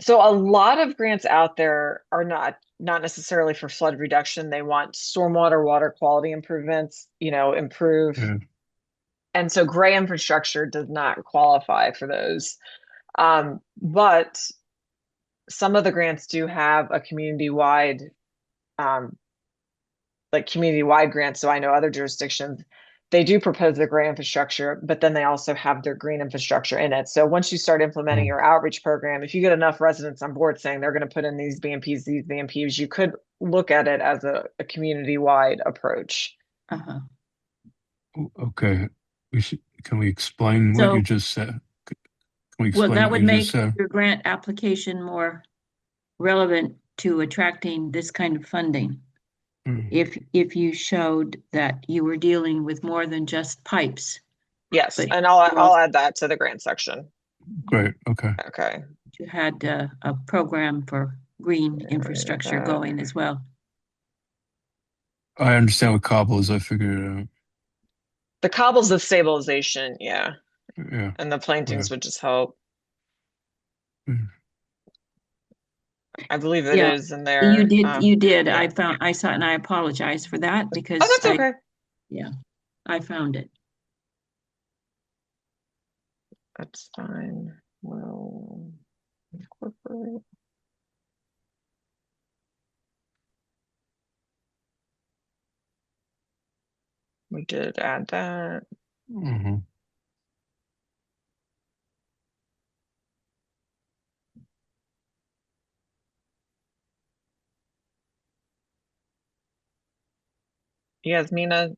So a lot of grants out there are not necessarily for flood reduction. They want stormwater water quality improvements, improve. Yeah. And so gray infrastructure does not qualify for those. But some of the grants do have a community-wide grants. So I know other jurisdictions, they do propose their gray infrastructure, but then they also have their green infrastructure in it. So once you start implementing Mm. your outreach program, if you get enough residents on board saying they're going to put in these BMPs, you could look at it as a community-wide approach. Uh-huh. Okay. Can we explain what So- you just said? Can we Well, explain that what would you make just said? your grant application more relevant to attracting this kind of funding. Mm. If you showed that you were dealing with more than just pipes, Yes, But- and I'll add that to the grant section. Great. Okay. Okay. you had a program for green infrastructure going as well. I understand what cobble is. I figured it out. The cobbles of stabilization, yeah, Yeah. and the plantings Yeah. would just help. Mm. I believe it Yeah, is in there. You did. yeah. I saw, and I apologize for that because Oh, that's okay. I found it. That's fine. We'll incorporate. We did add that. Mhm. Yasmina,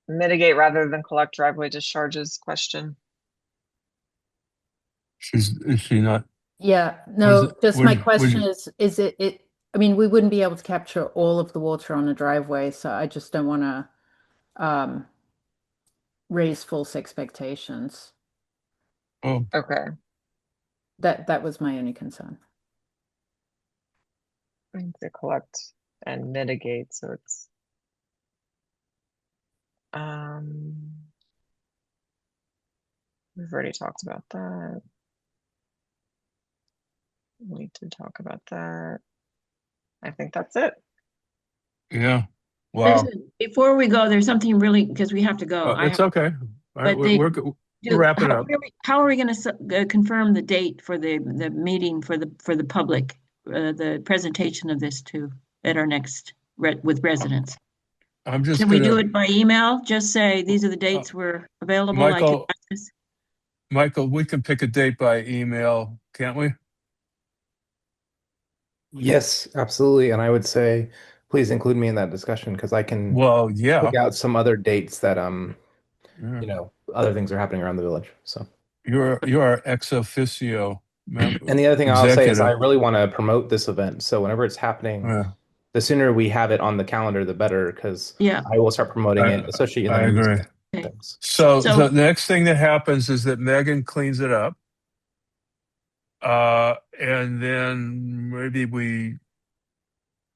mitigate rather than collect driveway discharges question. Is she not? Yeah, What is no, it- just what my do you- question is it, I mean, we wouldn't be able to capture all of the water on a driveway, so I just don't want to raise false expectations. Oh, Okay. That was my only concern. To collect and mitigate, so it's we've already talked about that. We did talk about that. I think that's it. yeah. Wow. Before we go, there's something really, because we have to go. It's okay. All right, but they- we're wrapping up. How are we going to confirm the date for the meeting for the public, the presentation of this at our next with residents? I'm just Can we do gonna, it by email? Just say, these are the dates we're available. I can Michael- access. Michael, we can pick a date by email, can't we? Yes, absolutely. And I would say, please include me in that discussion because I can Well, yeah. pick out some other dates that Yeah. other things are happening around the village. So, You're our ex officio member. and the other thing I'll say is I executive. really want to promote this event. So whenever it's happening, Yeah, the sooner we have it on the calendar, the better, because Yeah. I will start promoting it, especially in the I news agree. and things. So So- the next thing that happens is that Megan cleans it up. And then maybe we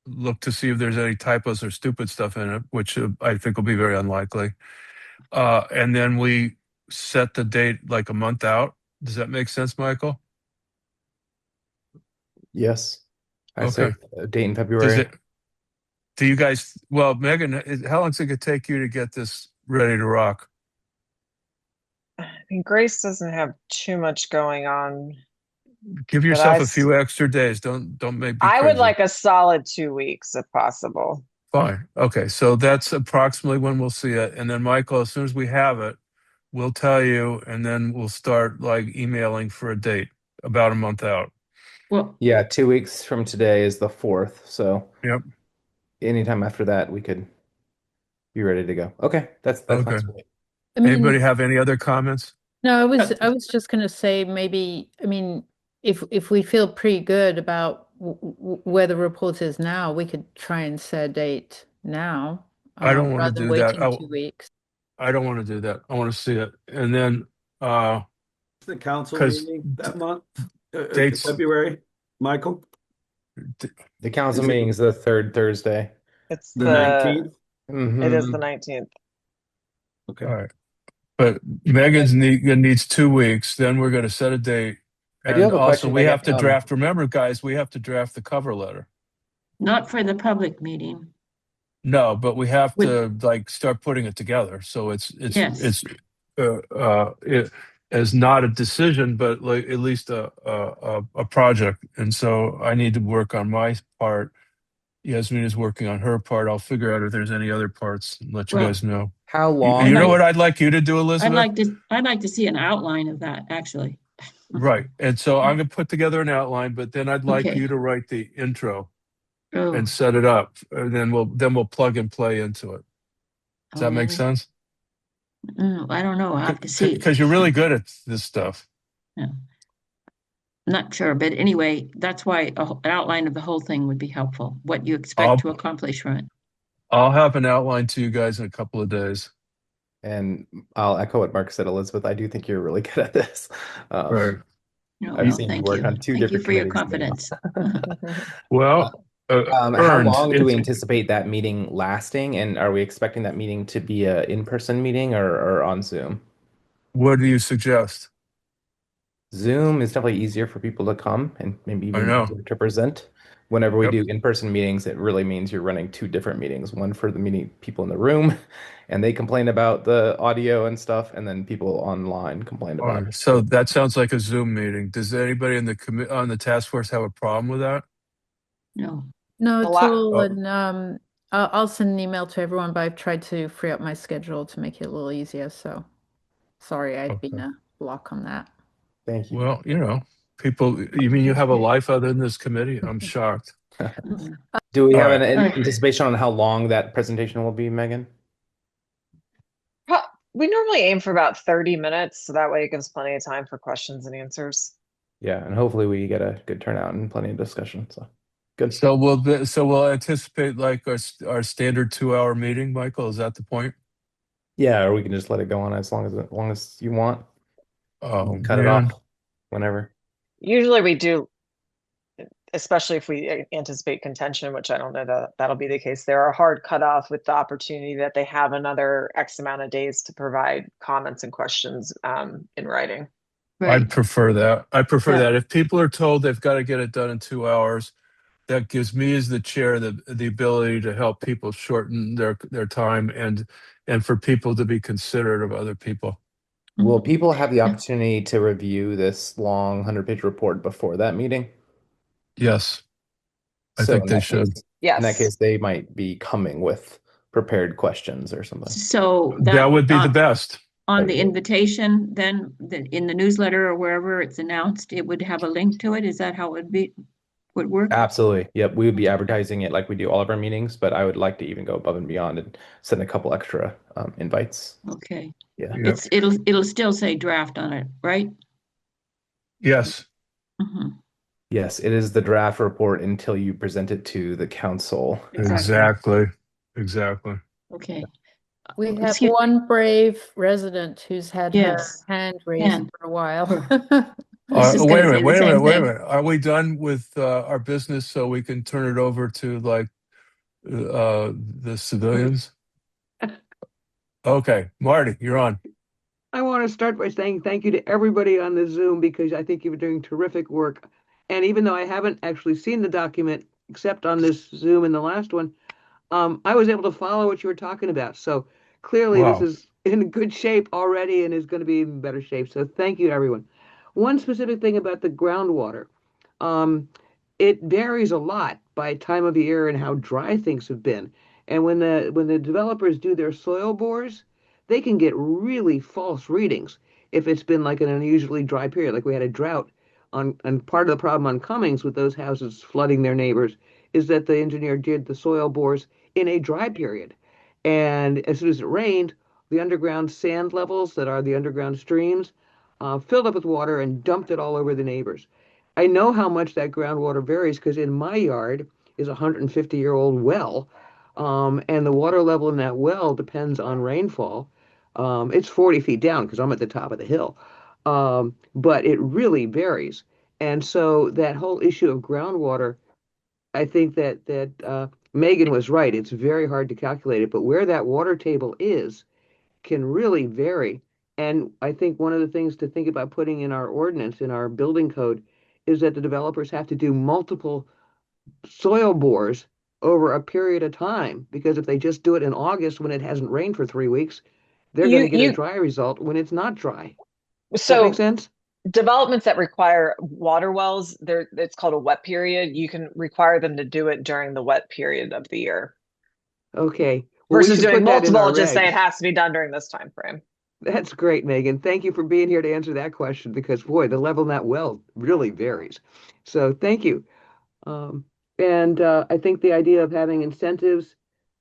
look to see if there's any typos or stupid stuff in it, which I think will be very unlikely. And then we set the date like a month out. Does that make sense, Michael? Yes. I Okay. say a date in Does February. it, do you guys, well, Megan, how long is it going to take you to get this ready to rock? I mean, Grace doesn't have too much going on, Give but yourself a few extra days. Don't make me I would crazy. like a solid 2 weeks if possible. Fine. Okay. So that's approximately when we'll see it. And then Michael, as soon as we have it, we'll tell you, and then we'll start like emailing for a date about a month out. Well, Yeah, 2 weeks from today is the 4th, so Yep. anytime after that we could be ready to go. Okay, that Okay. sounds great. I mean, Anybody have any other comments? no, I was just going to say maybe, I mean, if we feel pretty good about where the report is now, we could try and set a date now, I don't want to rather than do that. waiting 2 weeks. I don't want to do that. I want to see it. And then The council 'cause meeting that month, dates- February, Michael, The council Is it- meeting is the third Thursday. It's the 19th. it is Mhm. the 19th. Okay. all right. But Megan's needs 2 weeks. Then we're going to set a date. I do have a also, question, we Megan. have to draft. Remember, guys, we have to draft the cover letter. not for the public meeting. No, but we have With- to like start putting it together. So it's Yes. it as not a decision, but like at least a project. And so I need to work on my part. Yasmin is working on her part. I'll figure out if there's any other parts and let you Well, guys know. How You, long? you know like- what I'd like you to do, Elizabeth? I'd like to see an outline of that, actually. Right. And so I'm going to put together an outline, but then I'd like Okay. you to write the intro Oh, and set it up. And then we'll plug and play into it. Does that make sense? I don't know. I'll have to see. Because you're really good at this stuff. Not sure, but anyway, that's why an outline of the whole thing would be helpful. What you expect to accomplish from it. I'll have an outline to you guys in a couple of days. And I'll echo what Mark said, Elizabeth. I do think you're really good at this. Right. No, I've no, seen you thank work you. on two Thank you different for your committees, confidence. Well, How earned. long do we It's- anticipate that meeting lasting? And are we expecting that meeting to be a in-person meeting or on Zoom? What do you suggest? Zoom is definitely easier for people to come and maybe I even know. easier to present. Whenever we Yep. do in-person meetings, it really means you're running two different meetings. One for the meeting people in the room, and they complain about the audio and stuff, and then people online complain All about right, it. so that sounds like a Zoom meeting. Does anybody in the on the task force have a problem with that? No. No, A at lot- all. Oh. And I'll send an email to everyone, but I've tried to free up my schedule to make it a little easier. So sorry, I've been Okay. a block on that. Thank you. Well, people, you mean you have a life other than this committee? I'm shocked. Do we All have right. an All right. anticipation on how long that presentation will be, Megan? We normally aim for about 30 minutes, so that way it gives plenty of time for questions and answers. Yeah, and hopefully we get a good turnout and plenty of discussion. So good. So we'll anticipate like our standard 2-hour meeting, Michael. Is that the point? Yeah, or we can just let it go on as long as you want. Oh, Cut it man. off whenever. Usually we do, especially if we anticipate contention, which I don't know that that'll be the case. There are hard cutoff with the opportunity that they have another X amount of days to provide comments and questions in writing. Right. I'd prefer that. I prefer Yeah. that. If people are told they've got to get it done in 2 hours, that gives me as the chair the ability to help people shorten their time and for people to be considerate of other people. Will people have the opportunity to review this long 100-page report before that meeting? Yes, I So think in they that should. case- Yes. In that case, they might be coming with prepared questions or something. So That would be the best. on That'd the be good. invitation, then in the newsletter or wherever it's announced, it would have a link to it. Is that how it would work? Absolutely. Yep. We would be advertising it like we do all of our meetings, but I would like to even go above and beyond and send a couple extra invites. Okay. Yeah. Yep. It'll still say draft on it, right? Yes. Mhm. Yes, it is the draft report until you present it to the council. Exactly. Okay. We have Excuse- one brave resident who's had Yes. her hand raised Hand. for a while. I was just Wait gonna a say minute. the same Wait a thing. minute. Are we done with our business so we can turn it over to like the civilians? Okay, Marty, you're on. I want to start by saying thank you to everybody on the Zoom because I think you're doing terrific work. And even though I haven't actually seen the document except on this Zoom and the last one, I was able to follow what you were talking about. So clearly this Wow. is in good shape already and is going to be in better shape. So thank you, everyone. One specific thing about the groundwater. Um, it varies a lot by time of year and how dry things have been. And when the developers do their soil bores, they can get really false readings if it's been like an unusually dry period, like we had a drought on. And part of the problem on Cummings with those houses flooding their neighbors is that the engineer did the soil bores in a dry period. And as soon as it rained, the underground sand levels that are the underground streams filled up with water and dumped it all over the neighbors. I know how much that groundwater varies because in my yard is a 150-year-old well, and the water level in that well depends on rainfall. It's 40 feet down because I'm at the top of the hill, but it really varies. And so that whole issue of groundwater, I think that Megan was right. It's very hard to calculate it, but where that water table is can really vary. And I think one of the things to think about putting in our ordinance, in our building code, is that the developers have to do multiple soil bores over a period of time. Because if they just do it in August when it hasn't rained for 3 weeks, they're going to get a dry result when it's not dry. Does that make So sense? developments that require water wells, it's called a wet period. You can require them to do it during the wet period of the year Okay. Well, we versus should doing put that in our multiple, just say it regs. has to be done during this time frame. That's great, Megan. Thank you for being here to answer that question because, boy, the level in that well really varies. So thank you. Um, and I think the idea of having incentives,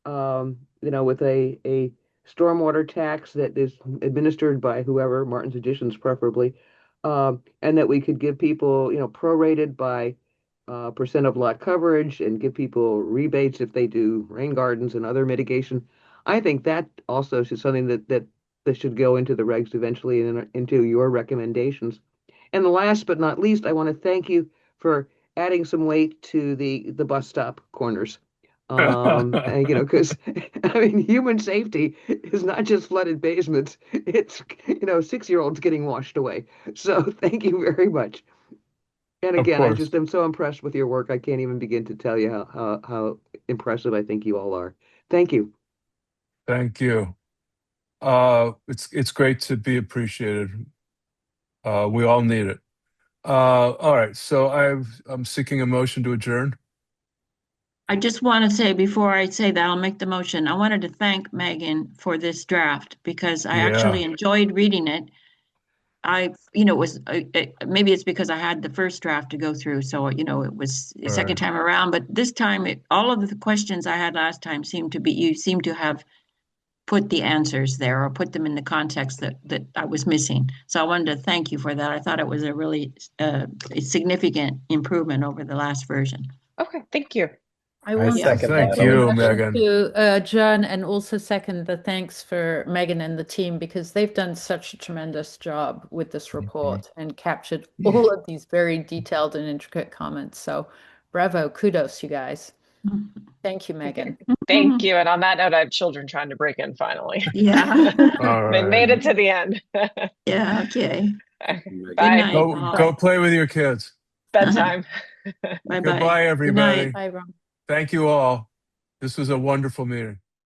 with a stormwater tax that is administered by whoever, Martin's Additions preferably, and that we could give people, prorated by percent of lot coverage and give people rebates if they do rain gardens and other mitigation. I think that also is something that should go into the regs eventually and into your recommendations. And last but not least, I want to thank you for adding some weight to the bus stop corners. And, because I mean, human safety is not just flooded basements; it's 6-year-olds getting washed away. So thank you very much. And Of again, I course. just am so impressed with your work. I can't even begin to tell you how impressive I think you all are. Thank you. Thank you. It's great to be appreciated. We all need it. All right, so I'm seeking a motion to adjourn. I just want to say, before I say that, I'll make the motion. I wanted to thank Megan for this draft because I actually Yeah, enjoyed reading it. It was maybe it's because I had the first draft to go through, so it was the all second right. time around. But this time, all of the questions I had last time you seem to have put the answers there or put them in the context that I was missing. So I wanted to thank you for that. I thought it was a really significant improvement over the last version. Okay, thank you. I I want second Thank that. you, motion Megan. to adjourn and also second the thanks for Megan and the team because they've done such a tremendous job with this report and captured all of these very detailed and intricate comments. So bravo, kudos, you guys. Thank you, Megan. Thank you. And on that note, I have children trying to break in finally. Yeah. All They made right. it to the end. Yeah, okay. Bye. night. Go play with your kids. Bedtime. Bye-bye. Goodbye, Good night. everybody. Bye, Ron. Thank you all. This was a wonderful meeting.